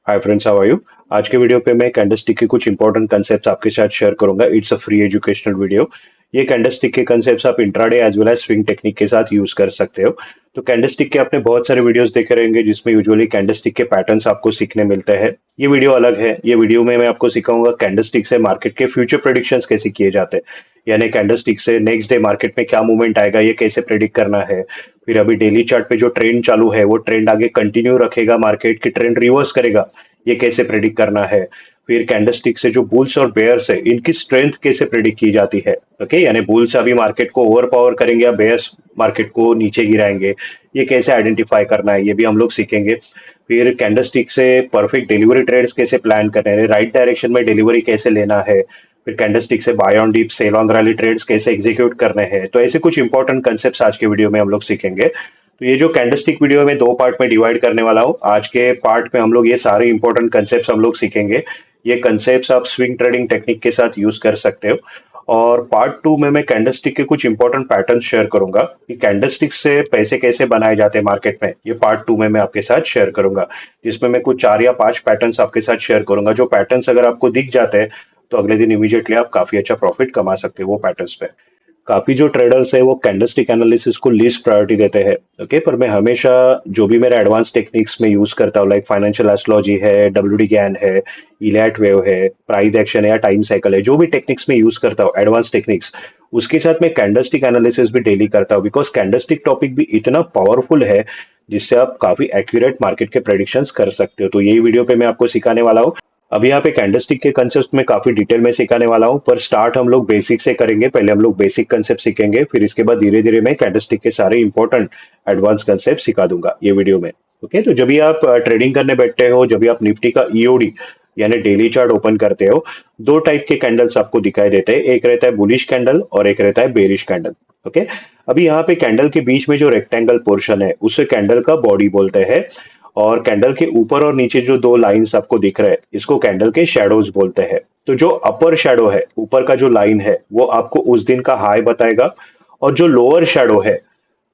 Hi friends, how are you. आज के video पे मैं कैंडलस्टिक के कुछ इंपॉर्टेंट कंसेप्ट्स आपके साथ शेयर करूंगा। It's a free educational video. ये कैंडलस्टिक के कंसेप्ट्स आप intraday as well as swing technique के साथ यूज कर सकते हो। तो कैंडलस्टिक के आपने बहुत सारे वीडियोस देखे रहेंगे जिसमें यूजुअली कैंडलस्टिक के पैटर्न्स आपको सीखने मिलते हैं। ये वीडियो अलग है। ये वीडियो में मैं आपको सिखाऊंगा कैंडलस्टिक से मार्केट के फ्यूचर प्रेडिक्शंस कैसे किए जाते हैं, यानी कैंडलस्टिक से नेक्स्ट डे मार्केट में क्या मूवमेंट आएगा ये कैसे प्रेडिक्ट करना है। फिर अभी डेली चार्ट पे जो ट्रेंड चालू है वो ट्रेंड आगे कंटिन्यू रखेगा, मार्केट की ट्रेंड रिवर्स करेगा, ये कैसे प्रेडिक्ट करना है। फिर कैंडलस्टिक से जो बुल्स और बेयर्स है इनकी स्ट्रेंथ कैसे प्रेडिक्ट की जाती है। ओके, यानी बुल्स अभी मार्केट को ओवर पावर करेंगे या बेयर्स मार्केट को नीचे गिराएंगे, ये कैसे आइडेंटिफाई करना है ये भी हम लोग सीखेंगे। फिर कैंडलस्टिक से परफेक्ट डिलीवरी ट्रेड्स कैसे प्लान करना है, राइट डायरेक्शन में डिलीवरी कैसे लेना है। फिर कैंडलस्टिक से buy on dip sell on rally trades कैसे एग्जीक्यूट करने हैं। तो ऐसे कुछ इंपॉर्टेंट कंसेप्ट आज के वीडियो में हम लोग सीखेंगे। तो ये जो कैंडलस्टिक वीडियो में दो पार्ट में डिवाइड करने वाला हूँ। आज के पार्ट में हम लोग ये सारे इंपॉर्टेंट कंसेप्ट हम लोग सीखेंगे। ये कंसेप्ट आप स्विंग ट्रेडिंग टेक्निक के साथ यूज कर सकते हो। और पार्ट टू में मैं कैंडलस्टिक के कुछ इंपॉर्टेंट पैटर्न शेयर करूंगा कि कैंडलस्टिक से पैसे कैसे बनाए जाते हैं मार्केट में। ये पार्ट टू में मैं आपके साथ शेयर करूंगा, जिसमें मैं कुछ 4 या 5 पैटर्न्स आपके साथ शेयर करूंगा। जो पैटर्न्स अगर आपको दिख जाते हैं तो अगले दिन इमीडिएटली आप काफी अच्छा प्रॉफिट कमा सकते हो वो पैटर्न्स पे। काफी जो ट्रेडर्स है वो कैंडलस्टिक एनालिसिस को लीस्ट प्रायोरिटी देते हैं। ओके, पर मैं हमेशा जो भी मेरा एडवांस टेक्निक्स में यूज करता हूँ, लाइक फाइनेंशियल एस्ट्रोलॉजी है, डब्ल्यूडी ज्ञान है, इलियट वेव है, प्राइस एक्शन है या टाइम साइकिल है, जो भी टेक्निक्स में यूज करता हूँ एडवांस टेक्निक्स, उसके साथ मैं कैंडलस्टिक एनालिसिस भी डेली करता हूँ। बिकॉज कैंडलस्टिक टॉपिक भी इतना पावरफुल है जिससे आप काफी एक्यूरेट मार्केट के प्रेडिक्शंस कर सकते हो। तो यही वीडियो पे मैं आपको सिखाने वाला हूँ। अभी यहाँ पे कैंडलस्टिक के कंसेप्ट में काफी डिटेल में सिखाने वाला हूँ, पर स्टार्ट हम लोग बेसिक से करेंगे। पहले हम लोग बेसिक कंसेप्ट सीखेंगे, फिर इसके बाद धीरे धीरे मैं कैंडलस्टिक के सारे इंपॉर्टेंट एडवांस कंसेप्ट सिखा दूंगा ये वीडियो में। ओके, तो जब भी आप ट्रेडिंग करने बैठते हो, जब भी आप निफ्टी का ईओडी यानी डेली चार्ट ओपन करते हो, दो टाइप के कैंडल्स आपको दिखाई देते हैं। एक रहता है बुलिश कैंडल और एक रहता है बेरिश कैंडल। ओके, अभी यहाँ पे कैंडल के बीच में जो रेक्टेंगल पोर्शन है उसे कैंडल का बॉडी बोलते हैं। और कैंडल के ऊपर और नीचे जो दो लाइंस आपको दिख रहे हैं इसको कैंडल के शैडोज बोलते हैं। तो जो अपर शैडो है, ऊपर का जो लाइन है, वो आपको उस दिन का हाई बताएगा, और जो लोअर शैडो है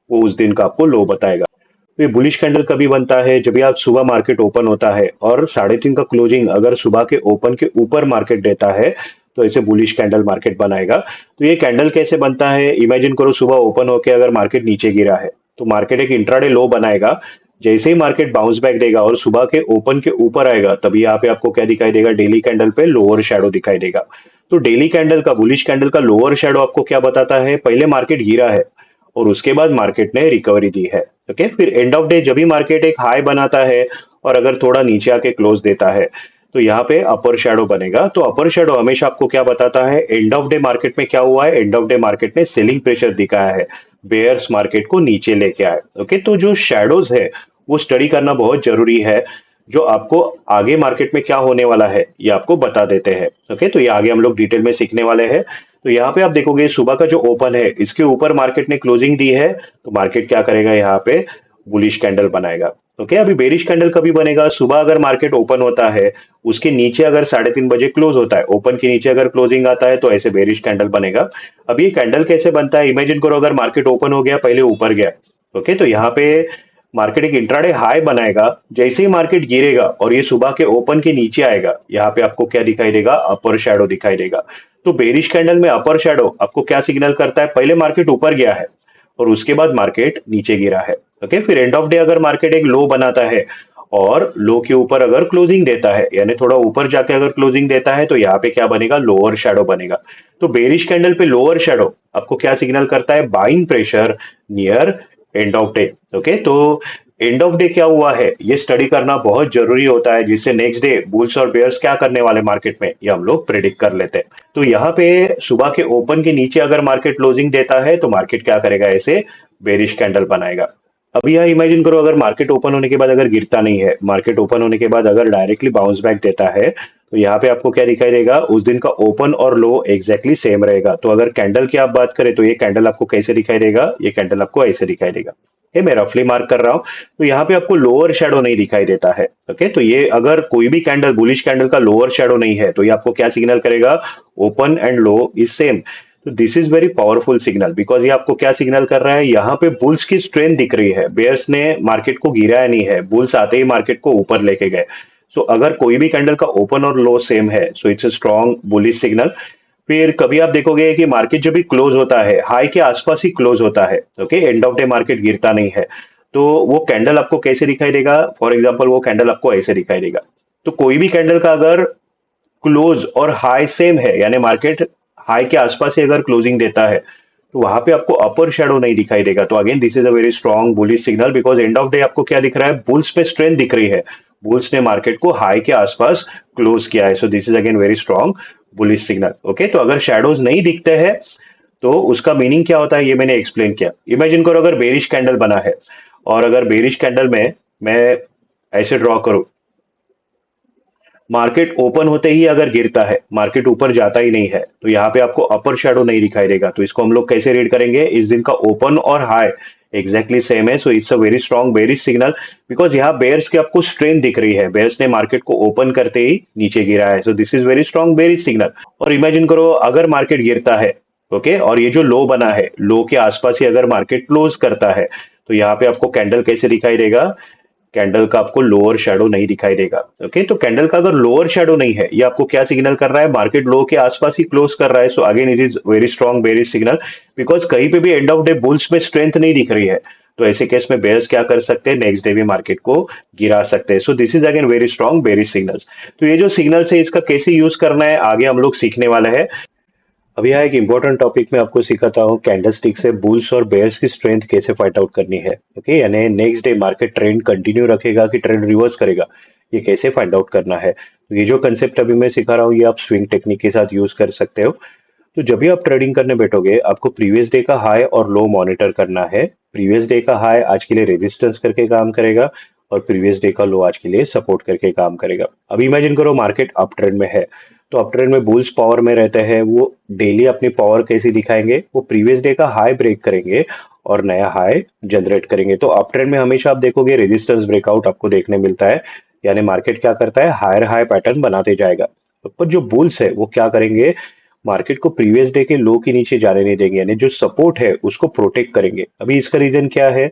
वो उस दिन का आपको लो बताएगा। तो ये बुलिश कैंडल कभी बनता है जब भी आप सुबह मार्केट ओपन होता है और 3:30 का क्लोजिंग अगर सुबह के ओपन के ऊपर मार्केट देता है तो ऐसे बुलिश कैंडल मार्केट बनाएगा। तो ये कैंडल कैसे बनता है, इमेजिन करो सुबह ओपन होके अगर मार्केट नीचे गिरा है तो मार्केट एक इंट्राडे लो बनाएगा। जैसे ही मार्केट बाउंस बैक देगा और सुबह के ओपन के ऊपर आएगा तभी यहाँ पे आपको क्या दिखाई देगा, डेली कैंडल पे लोअर शैडो दिखाई देगा। तो डेली कैंडल का, बुलिश कैंडल का लोअर शैडो आपको क्या बताता है, पहले मार्केट गिरा है और उसके बाद मार्केट ने रिकवरी दी है। ओके, फिर एंड ऑफ डे जब भी मार्केट एक हाई बनाता है और अगर थोड़ा नीचे आके क्लोज देता है तो यहाँ पे अपर शैडो बनेगा। तो अपर शैडो हमेशा आपको क्या बताता है, एंड ऑफ डे मार्केट में क्या हुआ है, एंड ऑफ डे मार्केट ने सेलिंग प्रेशर दिखाया है, बेयर्स मार्केट को नीचे लेके आए। ओके, तो जो शैडोज है वो स्टडी करना बहुत जरूरी है, जो आपको आगे मार्केट में क्या होने वाला है ये आपको बता देते हैं। ओके, तो ये आगे हम लोग डिटेल में सीखने वाले हैं। तो यहाँ पे आप देखोगे सुबह का जो ओपन है इसके ऊपर मार्केट ने क्लोजिंग दी है तो मार्केट क्या करेगा, यहाँ पे बुलिश कैंडल बनाएगा। ओके, अभी बेरिश कैंडल कभी बनेगा, सुबह अगर मार्केट ओपन होता है उसके नीचे अगर 3:30 बजे क्लोज होता है, ओपन के नीचे अगर क्लोजिंग आता है तो ऐसे बेरिश कैंडल बनेगा। अब ये कैंडल कैसे बनता है, इमेजिन करो अगर मार्केट ओपन हो गया, पहले ऊपर गया। ओके, तो यहाँ पे मार्केट एक इंट्राडे हाई बनाएगा, जैसे ही मार्केट गिरेगा और ये सुबह के ओपन के नीचे आएगा, यहाँ पे आपको क्या दिखाई देगा, अपर शैडो दिखाई देगा। तो बेरिश कैंडल में अपर शैडो आपको क्या सिग्नल करता है, पहले मार्केट ऊपर गया है और उसके बाद मार्केट नीचे गिरा है। ओके, फिर एंड ऑफ डे अगर मार्केट एक लो बनाता है और लो के ऊपर अगर क्लोजिंग देता है, यानी थोड़ा ऊपर जाके अगर क्लोजिंग देता है तो यहाँ पे क्या बनेगा, लोअर शैडो बनेगा। तो बेरिश कैंडल पे लोअर शैडो आपको क्या सिग्नल करता है, buying pressure near end of day. Okay, तो एंड ऑफ डे क्या हुआ है ये स्टडी करना बहुत जरूरी होता है, जिससे नेक्स्ट डे बुल्स और बेयर्स क्या करने वाले मार्केट में ये हम लोग प्रेडिक्ट कर लेते हैं। तो यहाँ पे सुबह के ओपन के नीचे अगर मार्केट क्लोजिंग देता है तो मार्केट क्या करेगा, ऐसे बेरिश कैंडल बनाएगा। अब यहाँ इमेजिन करो अगर मार्केट ओपन होने के बाद अगर गिरता नहीं है, मार्केट ओपन होने के बाद अगर डायरेक्टली बाउंस बैक देता है तो यहाँ पे आपको क्या दिखाई देगा, उस दिन का ओपन और लो एग्जैक्टली सेम रहेगा। तो अगर कैंडल की आप बात करें तो ये कैंडल आपको कैसे दिखाई देगा, ये कैंडल आपको ऐसे दिखाई देगा। ये मैं रफली मार्क कर रहा हूँ। तो यहाँ पे आपको लोअर शैडो नहीं दिखाई देता है। ओके, तो ये अगर कोई भी कैंडल, बुलिश कैंडल का लोअर शैडो नहीं है तो ये आपको क्या सिग्नल करेगा, open and low is same. तो this is very powerful signal, because ये आपको क्या सिग्नल कर रहा है, यहाँ पे बुल्स की स्ट्रेंथ दिख रही है, बेयर्स ने मार्केट को गिराया नहीं है, बुल्स आते ही मार्केट को ऊपर लेके गए। सो अगर कोई भी कैंडल का ओपन और लो सेम है, so it's a strong bullish signal. फिर कभी आप देखोगे कि मार्केट जब भी क्लोज होता है, हाई के आसपास ही क्लोज होता है, okay, and of day market गिरता नहीं है, तो वो कैंडल आपको कैसे दिखाई देगा? फॉर एग्जांपल वो कैंडल आपको ऐसे दिखाई देगा। तो कोई भी कैंडल का अगर क्लोज और हाई सेम है, यानी मार्केट हाई के आसपास ही अगर क्लोजिंग देता है, तो वहां पे आपको अपर शेडो नहीं दिखाई देगा। तो again this is a very strong bullish signal, because and of day आपको क्या दिख रहा है? बुल्स पे स्ट्रेंथ दिख रही है, बुल्स ने मार्केट को हाई के आसपास क्लोज किया है। सो this is again very strong bullish signal. Okay, तो अगर शेडोज नहीं दिखते हैं तो उसका मीनिंग क्या होता है, ये मैंने एक्सप्लेन किया। इमेजिन करो अगर बेरिश कैंडल बना है, और अगर बेरिश कैंडल में मैं ऐसे ड्रॉ करूं, मार्केट ओपन होते ही अगर गिरता है, मार्केट ऊपर जाता ही नहीं है, तो यहाँ पे आपको अपर शेडो नहीं दिखाई देगा। तो इसको हम लोग कैसे रीड करेंगे? इस दिन का ओपन और हाई एग्जैक्टली सेम है, so it's a very strong bearish signal, because यहाँ बेयर्स की आपको स्ट्रेंथ दिख रही है, बेयर्स ने मार्केट को ओपन करते ही नीचे गिरा है, सो this is very strong bearish signal. और इमेजिन करो अगर मार्केट गिरता है, ओके, और ये जो लो बना है, लो के आसपास ही अगर मार्केट क्लोज करता है, तो यहाँ पे आपको कैंडल कैसे दिखाई देगा? कैंडल का आपको लोअर शैडो नहीं दिखाई देगा। ओके, तो कैंडल का अगर लोअर शैडो नहीं है, ये आपको क्या सिग्नल कर रहा है? मार्केट लो के आसपास ही क्लोज कर रहा है, so again it is very strong bearish signal, because कहीं पे भी एंड ऑफ डे बुल्स में स्ट्रेंथ नहीं दिख रही है। तो ऐसे केस में बेयर्स क्या कर सकते हैं? नेक्स्ट डे भी मार्केट को गिरा सकते हैं। सो this is again very strong bearish signals. तो ये जो सिग्नल्स है, इसका कैसे यूज करना है आगे हम लोग सीखने वाले हैं। अभी यहाँ एक इंपॉर्टेंट टॉपिक में आपको सिखाता हूँ, कैंडलस्टिक से बुल्स और बेयर्स की स्ट्रेंथ कैसे फाइंड आउट करनी है। ओके, यानी next day market trend continue रखेगा कि ट्रेंड रिवर्स करेगा, ये कैसे फाइंड आउट करना है। तो ये जो कंसेप्ट अभी मैं सिखा रहा हूँ, ये आप स्विंग टेक्निक के साथ यूज कर सकते हो। तो जब भी आप ट्रेडिंग करने बैठोगे, आपको प्रीवियस डे का हाई और लो मॉनिटर करना है। प्रीवियस डे का हाई आज के लिए रेजिस्टेंस करके काम करेगा, और प्रीवियस डे का लो आज के लिए सपोर्ट करके काम करेगा। अब इमेजिन करो मार्केट अप ट्रेंड में है, तो अप ट्रेंड में बुल्स पावर में रहते हैं, वो डेली अपनी पावर कैसी दिखाएंगे? वो प्रीवियस डे का हाई ब्रेक करेंगे और नया हाई जनरेट करेंगे। तो अप ट्रेंड में हमेशा आप देखोगे रेजिस्टेंस ब्रेकआउट आपको देखने मिलता है, यानी मार्केट क्या करता है? हायर हाई पैटर्न बनाते जाएगा। पर जो बुल्स है वो क्या करेंगे? मार्केट को प्रीवियस डे के लो के नीचे जाने नहीं देंगे, यानी जो सपोर्ट है उसको प्रोटेक्ट करेंगे। अभी इसका रीजन क्या है?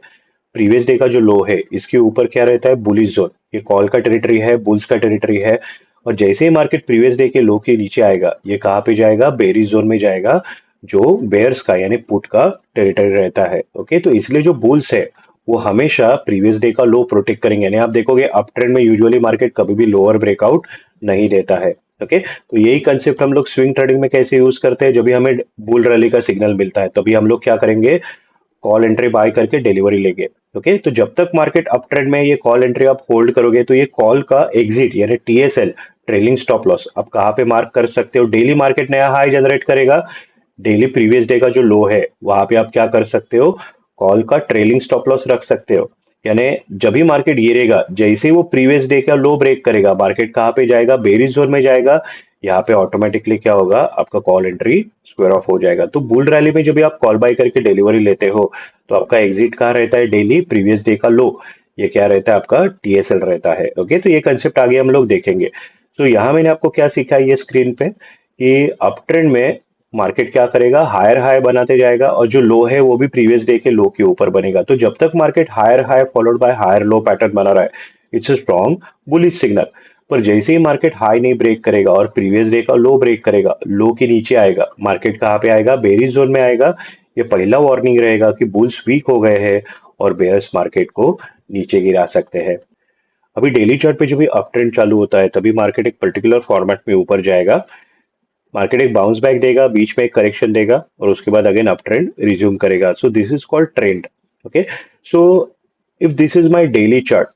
प्रीवियस डे का जो लो है, इसके ऊपर क्या रहता है? Bullish zone. ये कॉल का टेरिटरी है, बुल्स का टेरिटरी है। और जैसे ही मार्केट प्रीवियस डे के लो के नीचे आएगा, ये कहाँ पे जाएगा? बेरिश जोन में जाएगा, जो बेयर्स का यानी पुट का टेरिटरी रहता है। ओके, तो इसलिए जो बुल्स है वो हमेशा प्रीवियस डे का लो प्रोटेक्ट करेंगे, यानी आप देखोगे अप ट्रेंड में यूजुअली मार्केट कभी भी लोअर ब्रेकआउट नहीं देता है। ओके, तो यही कंसेप्ट हम लोग स्विंग ट्रेडिंग में कैसे यूज करते हैं? जब भी हमें बुल रैली का सिग्नल मिलता है, तभी हम लोग क्या करेंगे? कॉल एंट्री बाय करके डिलीवरी लेंगे। ओके, तो जब तक मार्केट अप ट्रेंड में, ये कॉल एंट्री आप होल्ड करोगे, तो ये कॉल का एग्जिट यानी टीएसएल, ट्रेलिंग स्टॉप लॉस, आप कहाँ पे मार्क कर सकते हो? डेली मार्केट नया हाई जनरेट करेगा, डेली प्रीवियस डे का जो लो है वहां पे आप क्या कर सकते हो? कॉल का ट्रेलिंग स्टॉप लॉस रख सकते हो। यानी जब भी मार्केट गिरेगा, जैसे ही वो प्रीवियस डे का लो ब्रेक करेगा, मार्केट कहाँ पे जाएगा? बेरिश जोन में जाएगा। यहाँ पे ऑटोमेटिकली क्या होगा? आपका कॉल एंट्री स्क्वायर ऑफ हो जाएगा। तो बुल रैली में जब भी आप कॉल बाय करके डिलीवरी लेते हो, तो आपका एग्जिट कहाँ रहता है? डेली प्रीवियस डे का लो, ये क्या रहता है? आपका टीएसएल रहता है। ओके, तो ये कंसेप्ट आगे हम लोग देखेंगे। तो यहाँ मैंने आपको क्या सिखाया ये स्क्रीन पे, कि अप ट्रेंड में मार्केट क्या करेगा? हायर हाई बनाते जाएगा, और जो लो है वो भी प्रीवियस डे के लो के ऊपर बनेगा। तो जब तक market higher high followed by higher low pattern बना रहा है, it's a strong bullish signal. पर जैसे ही मार्केट हाई नहीं ब्रेक करेगा और प्रीवियस डे का लो ब्रेक करेगा, लो के नीचे आएगा, मार्केट कहाँ पे आएगा? बेरिश जोन में आएगा। ये पहला वार्निंग रहेगा कि बुल्स वीक हो गए हैं और बेयर्स मार्केट को नीचे गिरा सकते हैं। अभी डेली चार्ट पे जब भी अप ट्रेंड चालू होता है, तभी मार्केट एक पर्टिकुलर फॉर्मेट में ऊपर जाएगा। मार्केट एक बाउंस बैक देगा, बीच में एक करेक्शन देगा, और उसके बाद अगेन अप ट्रेंड रिज्यूम करेगा। So this is called trend. Okay, so if this is my daily chart,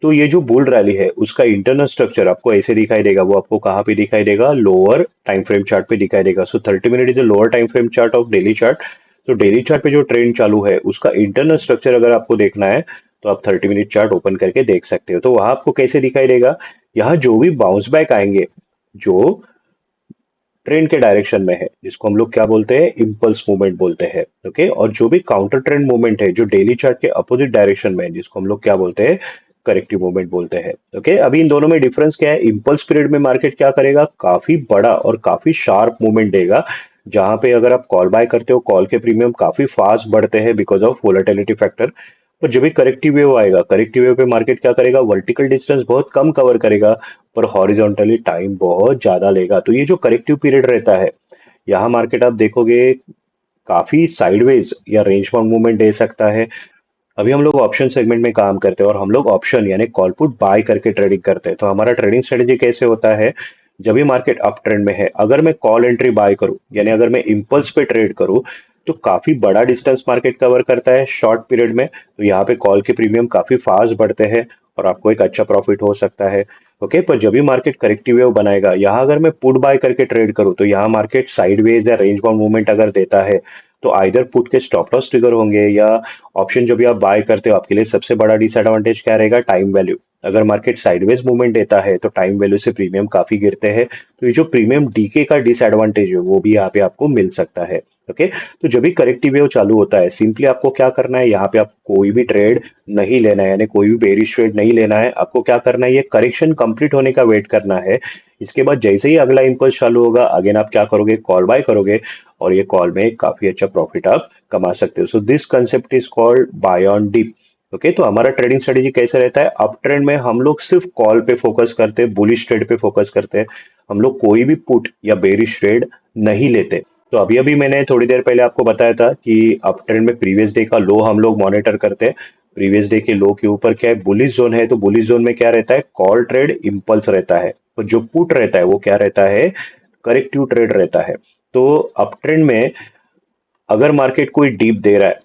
तो ये जो बुल रैली है उसका इंटरनल स्ट्रक्चर आपको ऐसे दिखाई देगा। वो आपको कहाँ पे दिखाई देगा? लोअर टाइम फ्रेम चार्ट पे दिखाई देगा। सो 30 minute is the lower time frame chart of daily chart. तो डेली चार्ट पे जो ट्रेंड चालू है उसका इंटरनल स्ट्रक्चर अगर आपको देखना है, तो आप 30 मिनट चार्ट ओपन करके देख सकते हो। तो वहां आपको कैसे दिखाई देगा? यहाँ जो भी बाउंस बैक आएंगे, जो ट्रेंड के डायरेक्शन में है, जिसको हम लोग क्या बोलते हैं? इम्पल्स मूवमेंट बोलते हैं। ओके, और जो भी काउंटर ट्रेंड मूवमेंट है, जो डेली चार्ट के अपोजिट डायरेक्शन में है, जिसको हम लोग क्या बोलते हैं? करेक्टिव मूवमेंट बोलते हैं। ओके, अभी इन दोनों में डिफरेंस क्या है? इम्पल्स पीरियड में मार्केट क्या करेगा? काफी बड़ा और काफी शार्प मूवमेंट देगा, जहां पे अगर आप कॉल बाय करते हो, कॉल के प्रीमियम काफी फास्ट बढ़ते हैं बिकॉज ऑफ वोलेटिलिटी फैक्टर। पर जब भी करेक्टिव वेव आएगा, करेक्टिव वेव पे मार्केट क्या करेगा, वर्टिकल डिस्टेंस बहुत कम कवर करेगा पर हॉरिजॉन्टली टाइम बहुत ज्यादा लेगा। तो ये जो करेक्टिव पीरियड रहता है, यहाँ मार्केट आप देखोगे काफी साइडवेज या रेंज बाउंड मूवमेंट दे सकता है। अभी हम लोग ऑप्शन सेगमेंट में काम करते हैं और हम लोग ऑप्शन यानी कॉल पुट बाय करके ट्रेडिंग करते हैं। तो हमारा ट्रेडिंग स्ट्रेटेजी कैसे होता है, जब भी मार्केट अप ट्रेंड में है, अगर मैं कॉल एंट्री बाय करूं यानी अगर मैं इम्पल्स पे ट्रेड करूं, तो काफी बड़ा डिस्टेंस मार्केट कवर करता है शॉर्ट पीरियड में। तो यहाँ पे कॉल के प्रीमियम काफी फास्ट बढ़ते हैं और आपको एक अच्छा प्रॉफिट हो सकता है। ओके, पर जब भी मार्केट करेक्टिव वेव बनाएगा, यहाँ अगर मैं पुट बाय करके ट्रेड करूं, तो यहाँ मार्केट साइडवेज या रेंज बाउंड मूवमेंट अगर देता है, तो आइदर पुट के स्टॉप लॉस ट्रिगर होंगे, या ऑप्शन जो भी आप बाय करते हो आपके लिए सबसे बड़ा डिसएडवांटेज क्या रहेगा, टाइम वैल्यू। अगर मार्केट साइडवेज मूवमेंट देता है तो टाइम वैल्यू से प्रीमियम काफी गिरते हैं। तो ये जो प्रीमियम डीके का डिसएडवांटेज है वो भी यहाँ पे आपको मिल सकता है। ओके, तो जब भी करेक्टिव वेव चालू होता है, सिंपली आपको क्या करना है, यहाँ पे आप कोई भी ट्रेड नहीं लेना है, यानी कोई भी बेरिश ट्रेड नहीं लेना है। आपको क्या करना है, ये करेक्शन कंप्लीट होने का वेट करना है। इसके बाद जैसे ही अगला इंपल्स चालू होगा, अगेन आप क्या करोगे, कॉल बाय करोगे और ये कॉल में काफी अच्छा प्रॉफिट आप कमा सकते हो। So this concept is called buy on dip. Okay, तो हमारा ट्रेडिंग स्ट्रेटेजी कैसे रहता है, अप ट्रेंड में हम लोग सिर्फ कॉल पे फोकस करते हैं, बुलिश ट्रेड पे फोकस करते हैं। हम लोग कोई भी पुट या बेरिश ट्रेड नहीं लेते। तो अभी अभी मैंने थोड़ी देर पहले आपको बताया था कि अप ट्रेंड में प्रीवियस डे का लो हम लोग मॉनिटर करते हैं। प्रीवियस डे के लो के ऊपर क्या है, बुलिश जोन है, तो बुलिश जोन में क्या रहता है, कॉल ट्रेड इम्पल्स रहता है। और जो पुट रहता है वो क्या रहता है, करेक्टिव ट्रेड रहता है। तो अप ट्रेंड में अगर मार्केट कोई डीप दे रहा है,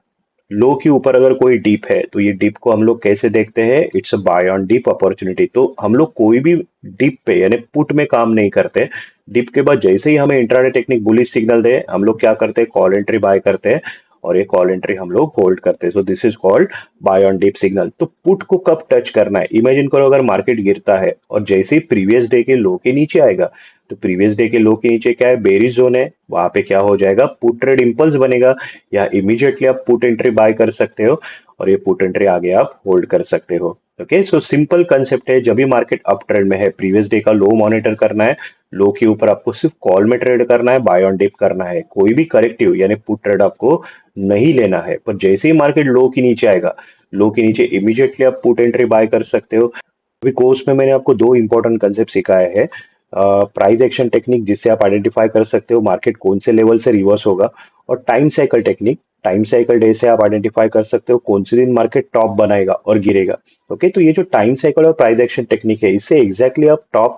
लो के ऊपर अगर कोई डीप है, तो ये डीप को हम लोग कैसे देखते हैं, it's a buy on dip opportunity. तो हम लोग कोई भी डीप पे यानी पुट में काम नहीं करते। डीप के बाद जैसे ही हमें इंट्राडे टेक्निक बुलिश सिग्नल दे, हम लोग क्या करते हैं, कॉल एंट्री बाय करते हैं और ये कॉल एंट्री हम लोग होल्ड करते हैं। सो this is called buy on deep signal. तो पुट को कब टच करना है, इमेजिन करो अगर मार्केट गिरता है और जैसे ही प्रीवियस डे के लो के नीचे आएगा, तो प्रीवियस डे के लो के नीचे क्या है, बेरिश जोन है, वहां पे क्या हो जाएगा, पुट ट्रेड इंपल्स बनेगा। या इमीडिएटली आप पुट एंट्री बाय कर सकते हो और ये पुट एंट्री आगे आप होल्ड कर सकते हो। ओके, सो सिंपल कंसेप्ट है, जब भी मार्केट अप ट्रेंड में है, प्रीवियस डे का लो मॉनिटर करना है, लो के ऊपर आपको सिर्फ कॉल में ट्रेड करना है, बाय ऑन डिप करना है, कोई भी करेक्टिव यानी पुट ट्रेड आपको नहीं लेना है। पर जैसे ही मार्केट लो के नीचे आएगा, लो के नीचे इमीडिएटली आप पुट एंट्री बाय कर सकते हो। अभी कोर्स में मैंने आपको दो इंपॉर्टेंट कंसेप्ट सिखाए हैं, प्राइस एक्शन टेक्निक जिससे आप आइडेंटिफाई कर सकते हो मार्केट कौन से लेवल से रिवर्स होगा, और time cycle technique, time cycle day से आप आइडेंटिफाई कर सकते हो कौन से दिन मार्केट टॉप बनाएगा और गिरेगा। ओके, तो ये जो टाइम साइकिल और प्राइस एक्शन टेक्निक है, इससे एग्जैक्टली आप टॉप,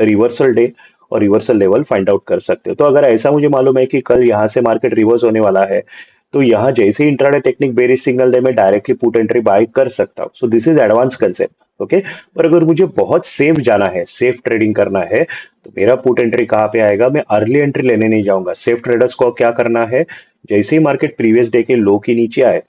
रिवर्सल डे और रिवर्सल लेवल फाइंड आउट कर सकते हो। तो अगर ऐसा मुझे मालूम है कि कल यहाँ से मार्केट रिवर्स होने वाला है, तो यहाँ जैसे ही इंट्राडे टेक्निक बेरिश सिग्नल दे, मैं डायरेक्टली पुट एंट्री बाय कर सकता हूँ। So this is advance concept. Okay, पर अगर मुझे बहुत सेफ जाना है, सेफ ट्रेडिंग करना है, तो मेरा पुट एंट्री कहाँ पे आएगा, मैं अर्ली एंट्री लेने नहीं जाऊंगा। सेफ ट्रेडर्स को क्या करना है, जैसे ही मार्केट प्रीवियस डे के लो के नीचे आए,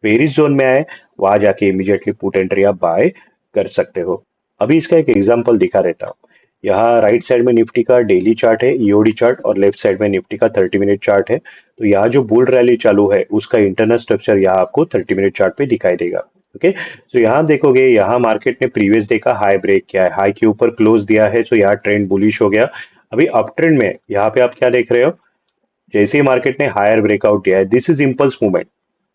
बेरिश जोन में आए, वहां जाके इमीडिएटली पुट एंट्री आप बाय कर सकते हो। अभी इसका एक एग्जांपल दिखा देता हूँ। यहाँ राइट साइड में निफ्टी का डेली चार्ट है, ईओडी चार्ट, और लेफ्ट साइड में निफ्टी का 30 मिनट चार्ट है। तो यहाँ जो बुल रैली चालू है उसका इंटरनल स्ट्रक्चर यहाँ आपको 30 मिनट चार्ट पे दिखाई देगा। ओके, तो यहाँ देखोगे, यहाँ मार्केट ने प्रीवियस डे का हाई ब्रेक किया है, हाई के ऊपर क्लोज दिया है, तो यहाँ ट्रेंड बुलिश हो गया। अभी अप ट्रेंड में यहाँ पे आप क्या देख रहे हो, जैसे ही मार्केट ने हायर ब्रेकआउट दिया है, दिस इज इम्पल्स मूवमेंट।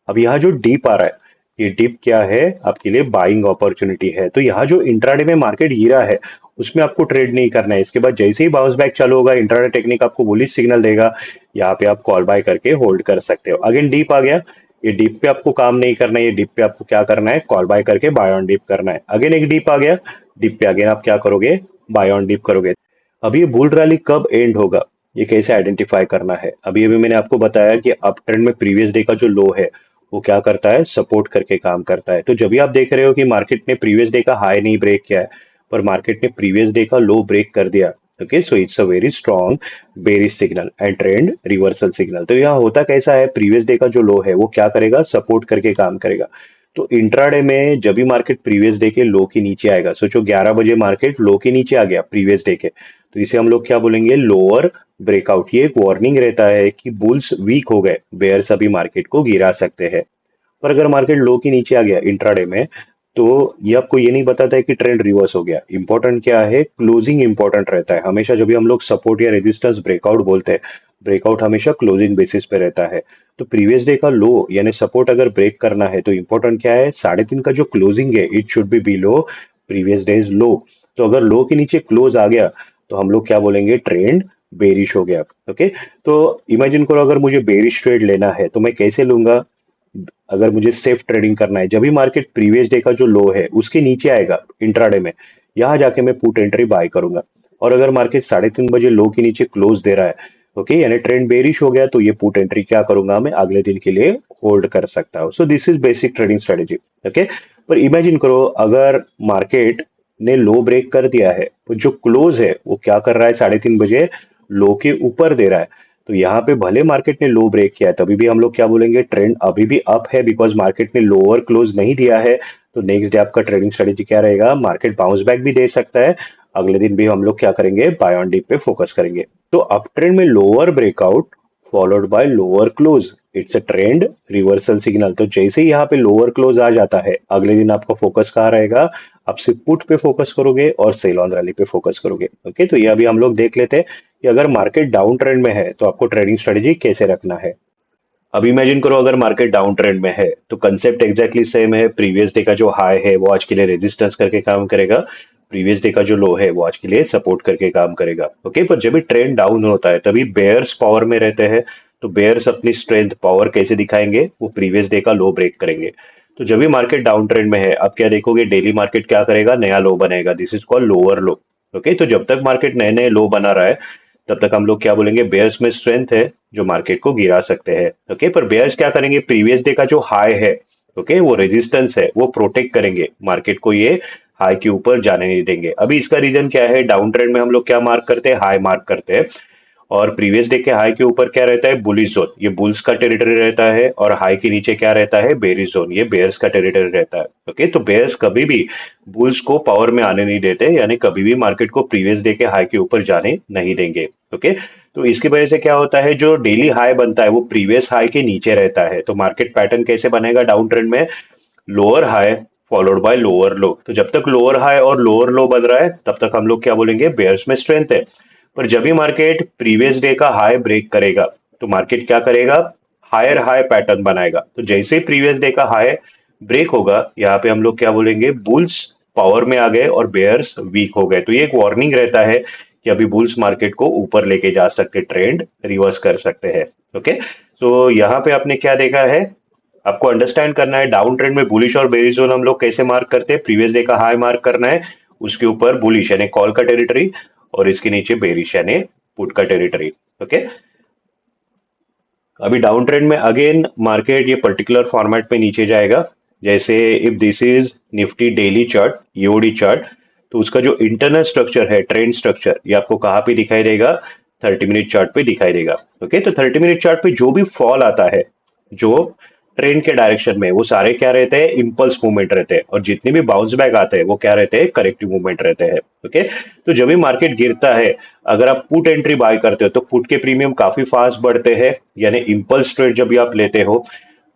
अब यहाँ जो डीप आ रहा है, ये डीप क्या है, आपके लिए बाइंग अपॉर्चुनिटी है। तो यहाँ जो इंट्राडे में मार्केट गिरा है, उसमें आपको ट्रेड नहीं करना है। इसके बाद जैसे ही बाउंस बैक चालू होगा, इंट्राडे टेक्निक आपको बुलिश सिग्नल देगा, यहाँ पे आप कॉल बाय करके होल्ड कर सकते हो। अगेन डीप आ गया, ये डीप पे आपको काम नहीं करना है, ये डीप पे आपको क्या करना है, कॉल बाय करके बाय ऑन डीप करना है। अगेन एक डीप आ गया, डीप पे अगेन आप क्या करोगे, बाय ऑन डीप करोगे। अभी ये बुल रैली कब एंड होगा, ये कैसे आइडेंटिफाई करना है, अभी अभी मैंने आपको बताया कि अप ट्रेंड में प्रीवियस डे का जो लो है वो क्या करता है, सपोर्ट करके काम करता है। तो जब भी आप देख रहे हो कि मार्केट ने प्रीवियस डे का हाई नहीं ब्रेक किया है, पर मार्केट ने प्रीवियस डे का लो ब्रेक कर दिया, okay, so it's a very strong bearish signal and trend reversal signal. तो यहाँ होता कैसा है, प्रीवियस डे का जो लो है वो क्या करेगा, सपोर्ट करके काम करेगा। तो इंट्राडे में जब भी मार्केट प्रीवियस डे के लो के नीचे आएगा, सोचो 11 बजे मार्केट लो के नीचे आ गया प्रीवियस डे के, तो इसे हम लोग क्या बोलेंगे, लोअर ब्रेकआउट। ये एक वार्निंग रहता है कि बुल्स वीक हो गए, बेयर्स अभी मार्केट को गिरा सकते हैं। पर अगर मार्केट लो के नीचे आ गया इंट्राडे में, तो ये आपको ये नहीं बताता है कि ट्रेंड रिवर्स हो गया। इंपॉर्टेंट क्या है, क्लोजिंग इंपॉर्टेंट रहता है हमेशा। जब भी हम लोग सपोर्ट या रेजिस्टेंस ब्रेकआउट बोलते हैं, ब्रेकआउट हमेशा क्लोजिंग बेसिस पे रहता है। तो प्रीवियस डे का लो यानी सपोर्ट अगर ब्रेक करना है तो इंपॉर्टेंट क्या है, 3.5 का जो क्लोजिंग है it should be below previous days low. तो अगर लो के नीचे क्लोज आ गया तो हम लोग क्या बोलेंगे, ट्रेंड बेरिश हो गया। ओके, तो इमेजिन करो अगर मुझे बेरिश ट्रेड लेना है तो मैं कैसे लूंगा। अगर मुझे सेफ ट्रेडिंग करना है, जब भी मार्केट प्रीवियस डे का जो लो है उसके नीचे आएगा इंट्राडे में, यहाँ जाके मैं पुट एंट्री बाय करूंगा। और अगर मार्केट 3:30 बजे लो के नीचे क्लोज दे रहा है, ओके, यानी ट्रेंड बेरिश हो गया, तो ये पुट एंट्री क्या करूंगा, मैं अगले दिन के लिए होल्ड कर सकता हूँ। So this is basic trading strategy. Okay, पर इमेजिन करो अगर मार्केट ने लो ब्रेक कर दिया है तो जो क्लोज है वो क्या कर रहा है, 3:30 बजे लो के ऊपर दे रहा है। तो यहाँ पे भले मार्केट ने लो ब्रेक किया है तभी भी हम लोग क्या बोलेंगे, ट्रेंड अभी भी अप है, बिकॉज मार्केट ने लोअर क्लोज नहीं दिया है। तो नेक्स्ट डे आपका ट्रेडिंग स्ट्रेटेजी क्या रहेगा, मार्केट बाउंस बैक भी दे सकता है, अगले दिन भी हम लोग क्या करेंगे, बाय ऑन डिप पे फोकस करेंगे। तो अप ट्रेंड में lower breakout followed by lower close, it's a trend reversal signal. तो जैसे ही यहाँ पे लोअर क्लोज आ जाता है, अगले दिन आपका फोकस कहाँ रहेगा, आप सिर्फ पुट पे फोकस करोगे और सेल ऑन रैली पे फोकस करोगे। ओके, तो ये अभी हम लोग देख लेते हैं कि अगर मार्केट डाउन ट्रेंड में है तो आपको ट्रेडिंग स्ट्रेटेजी कैसे रखना है। अब इमेजिन करो अगर मार्केट डाउन ट्रेंड में है तो कंसेप्ट एग्जैक्टली सेम है। प्रीवियस डे का जो हाई है वो आज के लिए रेजिस्टेंस करके काम करेगा, प्रीवियस डे का जो लो है वो आज के लिए सपोर्ट करके काम करेगा। ओके, पर जब भी ट्रेंड डाउन होता है तभी बेयर्स पावर में रहते हैं। तो बेयर्स अपनी स्ट्रेंथ पावर कैसे दिखाएंगे, वो प्रीवियस डे का लो ब्रेक करेंगे। तो जब भी मार्केट डाउन ट्रेंड में है, आप क्या देखोगे, डेली मार्केट क्या करेगा, नया लो बनेगा, this is called lower low. Okay, तो जब तक मार्केट नए नए लो बना रहा है तब तक हम लोग क्या बोलेंगे, बेयर्स में स्ट्रेंथ है जो मार्केट को गिरा सकते हैं। ओके, पर बेयर्स क्या करेंगे, प्रीवियस डे का जो हाई है, ओके, वो रेजिस्टेंस है, वो प्रोटेक्ट करेंगे, मार्केट को ये हाई के ऊपर जाने नहीं देंगे। अभी इसका रीजन क्या है, डाउन ट्रेंड में हम लोग क्या मार्क करते हैं, हाई मार्क करते हैं, और प्रीवियस डे के हाई के ऊपर क्या रहता है, बुलिश जोन, ये बुल्स का टेरिटरी रहता है, और हाई के नीचे क्या रहता है, बेरिश जोन, ये बेयर्स का टेरिटरी रहता है। ओके, तो बेयर्स कभी भी बुल्स को पावर में आने नहीं देते, यानी कभी भी मार्केट को प्रीवियस डे के हाई के ऊपर जाने नहीं देंगे। ओके, तो इसकी वजह से क्या होता है, जो डेली हाई बनता है वो प्रीवियस हाई के नीचे रहता है। तो मार्केट पैटर्न कैसे बनेगा डाउन ट्रेंड में, lower high followed by lower लो। तो जब तक लोअर हाई और लोअर लो बन रहा है तब तक हम लोग क्या बोलेंगे, बेयर्स में स्ट्रेंथ है। पर जब भी मार्केट प्रीवियस डे का हाई ब्रेक करेगा तो मार्केट क्या करेगा, हायर हाई पैटर्न बनाएगा। तो जैसे ही प्रीवियस डे का हाई ब्रेक होगा, यहाँ पे हम लोग क्या बोलेंगे, बुल्स पावर में आ गए और बेयर्स वीक हो गए। तो ये एक वार्निंग रहता है कि अभी बुल्स मार्केट को ऊपर लेके जा सकते, ट्रेंड रिवर्स कर सकते हैं। ओके, तो यहाँ पे आपने क्या देखा है, आपको अंडरस्टैंड करना है डाउन ट्रेंड में बुलिश और बेरिश जोन हम लोग कैसे मार्क करते हैं। प्रीवियस डे का हाई मार्क करना है, उसके ऊपर बुलिश यानी कॉल का टेरिटरी, और इसके नीचे बेरिश यानी पुट का टेरिटरी। ओके, अभी डाउन ट्रेंड में अगेन मार्केट ये पर्टिकुलर फॉर्मेट पे नीचे जाएगा। जैसे if this is Nifty daily chart, EOD chart, तो उसका जो इंटरनल स्ट्रक्चर है, ट्रेंड स्ट्रक्चर, ये आपको कहाँ पे दिखाई देगा, 30 मिनट चार्ट पे दिखाई देगा। ओके, तो 30 मिनट चार्ट पे जो भी फॉल आता है, जो ट्रेंड के डायरेक्शन में, वो सारे क्या रहते हैं, इम्पल्स मूवमेंट रहते हैं, और जितने भी बाउंस बैक आते हैं वो क्या रहते हैं, करेक्टिव मूवमेंट रहते हैं। ओके, तो जब भी मार्केट गिरता है, अगर आप पुट एंट्री बाय करते हो तो पुट के प्रीमियम काफी फास्ट बढ़ते हैं, यानी इम्पल्स ट्रेड जब भी आप लेते हो,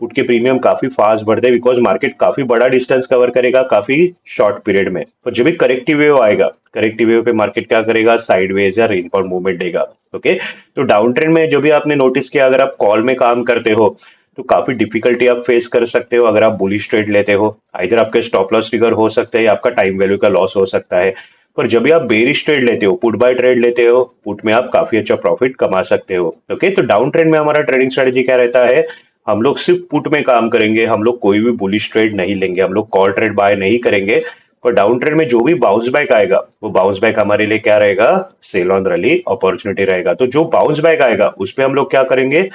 पुट के प्रीमियम काफी फास्ट बढ़ते हैं, बिकॉज मार्केट काफी बड़ा डिस्टेंस कवर करेगा काफी शॉर्ट पीरियड में। पर जब भी करेक्टिव वेव आएगा, करेक्टिव वेव पे मार्केट क्या करेगा, साइडवेज या रेनफॉल मूवमेंट देगा। ओके, तो डाउन ट्रेंड में जो भी आपने नोटिस किया, अगर आप कॉल में काम करते हो तो काफी डिफिकल्टी आप फेस कर सकते हो। अगर आप बुलिश ट्रेड लेते हो, इधर आपके स्टॉप लॉस फिगर हो सकते हैं या आपका टाइम वैल्यू का लॉस हो सकता है। पर जब भी आप बेरिश ट्रेड लेते हो, पुट बाय ट्रेड लेते हो, पुट में आप काफी अच्छा प्रॉफिट कमा सकते हो। ओके, तो डाउन ट्रेंड में हमारा ट्रेडिंग स्ट्रेटेजी क्या रहता है, हम लोग सिर्फ पुट में काम करेंगे, हम लोग कोई भी बुलिश ट्रेड नहीं लेंगे, हम लोग कॉल ट्रेड बाय नहीं करेंगे। पर डाउन ट्रेंड में जो भी बाउंस बैक आएगा, वो बाउंस बैक हमारे लिए क्या रहेगा, सेल ऑन रैली अपॉर्चुनिटी रहेगा। तो जो बाउंस बैक आएगा उस पर हम लोग क्या करेंगे,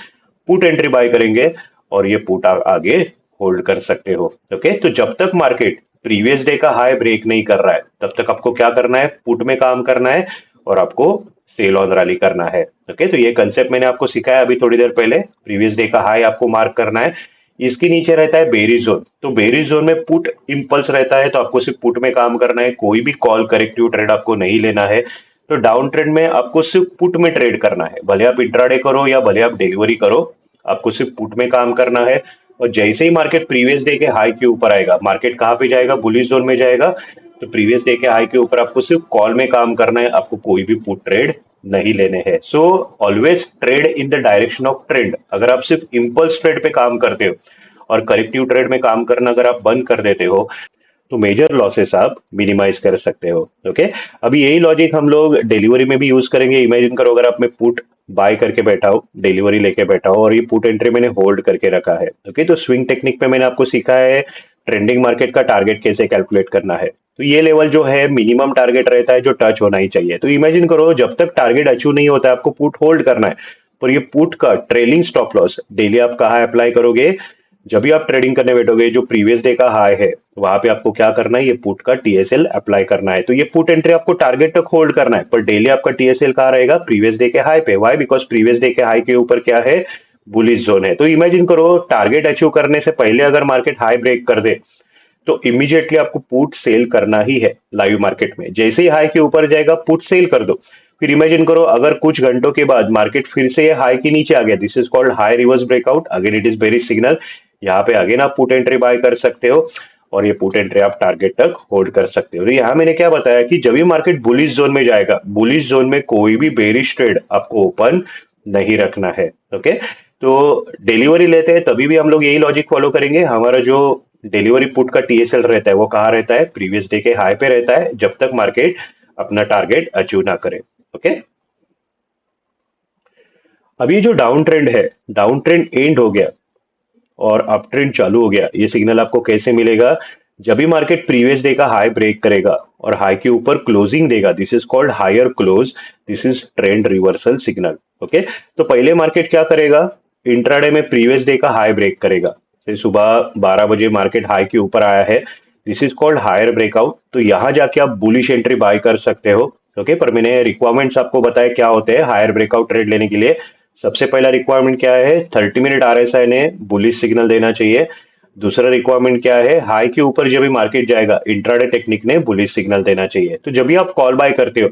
पुट एंट्री बाय करेंगे, और ये पुट आगे होल्ड कर सकते हो। ओके, तो जब तक मार्केट प्रीवियस डे का हाई ब्रेक नहीं कर रहा है तब तक आपको क्या करना है, पुट में काम करना है, और आपको सेल ऑन रैली करना है। ओके, तो ये कंसेप्ट मैंने आपको सिखाया अभी थोड़ी देर पहले। प्रीवियस डे का हाई आपको मार्क करना है, इसके नीचे रहता है बेरिश जोन, तो बेरिश जोन में पुट इंपल्स रहता है, तो आपको सिर्फ पुट में काम करना है, कोई भी कॉल करेक्टिव ट्रेड आपको नहीं लेना है। तो डाउन ट्रेंड में आपको सिर्फ पुट में ट्रेड करना है, भले आप इंट्राडे करो या भले आप डिलीवरी करो, आपको सिर्फ पुट में काम करना है। और जैसे ही मार्केट प्रीवियस डे के हाई के ऊपर आएगा, मार्केट कहाँ पे जाएगा, बुलिश जोन में जाएगा, तो प्रीवियस डे के हाई के ऊपर आपको सिर्फ कॉल में काम करना है, आपको कोई भी पुट ट्रेड नहीं लेने हैं। So always trade in the direction of trend. अगर आप सिर्फ इम्पल्स ट्रेड पे काम करते हो और करेक्टिव ट्रेड में काम करना अगर आप बंद कर देते हो, तो मेजर लॉसेस आप मिनिमाइज कर सकते हो। ओके, अभी यही लॉजिक हम लोग डिलीवरी में भी यूज करेंगे। इमेजिन करो अगर आप में पुट बाय करके बैठा हो, डिलीवरी लेके बैठा हो और ये पुट एंट्री मैंने होल्ड करके रखा है। ओके, तो स्विंग टेक्निक पे मैंने आपको सिखा है ट्रेंडिंग मार्केट का टारगेट कैसे कैलकुलेट करना है। तो ये लेवल जो है मिनिमम टारगेट रहता है जो टच होना ही चाहिए। तो इमेजिन करो जब तक टारगेट अचीव नहीं होता है आपको पुट होल्ड करना है। और ये पुट का ट्रेलिंग स्टॉप लॉस डेली आप कहाँ अप्लाई करोगे? जब भी आप ट्रेडिंग करने बैठोगे, जो प्रीवियस डे का हाई है वहां पे आपको क्या करना है, ये पुट का टीएसएल अप्लाई करना है। तो ये पुट एंट्री आपको टारगेट तक होल्ड करना है, पर डेली आपका टीएसएल कहाँ रहेगा? प्रीवियस डे के हाई पे। वाई? बिकॉज प्रीवियस डे के हाई के ऊपर क्या है? बुलिश जोन है। तो इमेजिन करो टारगेट अचीव करने से पहले अगर मार्केट हाई ब्रेक कर दे तो इमीडिएटली आपको पुट सेल करना ही है लाइव मार्केट में। जैसे ही हाई के ऊपर जाएगा पुट सेल कर दो। फिर इमेजिन करो अगर कुछ घंटों के बाद मार्केट फिर से ये हाई के नीचे आ गया, this is called high reverse breakout, again it is bearish signal. यहाँ पे अगेन आप पुट एंट्री बाय कर सकते हो और ये पुट एंट्री आप टारगेट तक होल्ड कर सकते हो। तो यहाँ मैंने क्या बताया कि जब भी मार्केट बुलिश जोन में जाएगा, बुलिश जोन में कोई भी बेरिश ट्रेड आपको ओपन नहीं रखना है। ओके, तो डिलीवरी लेते हैं तभी भी हम लोग यही लॉजिक फॉलो करेंगे। हमारा जो डिलीवरी पुट का टीएसएल रहता है वो कहाँ रहता है? प्रीवियस डे के हाई पे रहता है, जब तक मार्केट अपना टारगेट अचीव ना करे। ओके, अब ये जो डाउन ट्रेंड है, डाउन ट्रेंड एंड हो गया और अप ट्रेंड चालू हो गया। ये सिग्नल आपको कैसे मिलेगा? जब भी मार्केट प्रीवियस डे का हाई ब्रेक करेगा और हाई के ऊपर क्लोजिंग देगा, this is called higher close, this is trend reversal signal. Okay, तो पहले मार्केट क्या करेगा? इंट्राडे में प्रीवियस डे का हाई ब्रेक करेगा। फिर सुबह 12 बजे मार्केट हाई के ऊपर आया है, this is called higher breakout. तो यहां जाके आप बुलिश एंट्री बाय कर सकते हो। ओके, पर मैंने रिक्वायरमेंट्स आपको बताया क्या होते हैं हायर ब्रेकआउट ट्रेड लेने के लिए। सबसे पहला रिक्वायरमेंट क्या है? 30 मिनट आरएसआई ने बुलिश सिग्नल देना चाहिए। दूसरा रिक्वायरमेंट क्या है? हाई के ऊपर जब भी मार्केट जाएगा इंट्राडे टेक्निक ने बुलिश सिग्नल देना चाहिए। तो जब भी आप कॉल बाय करते हो,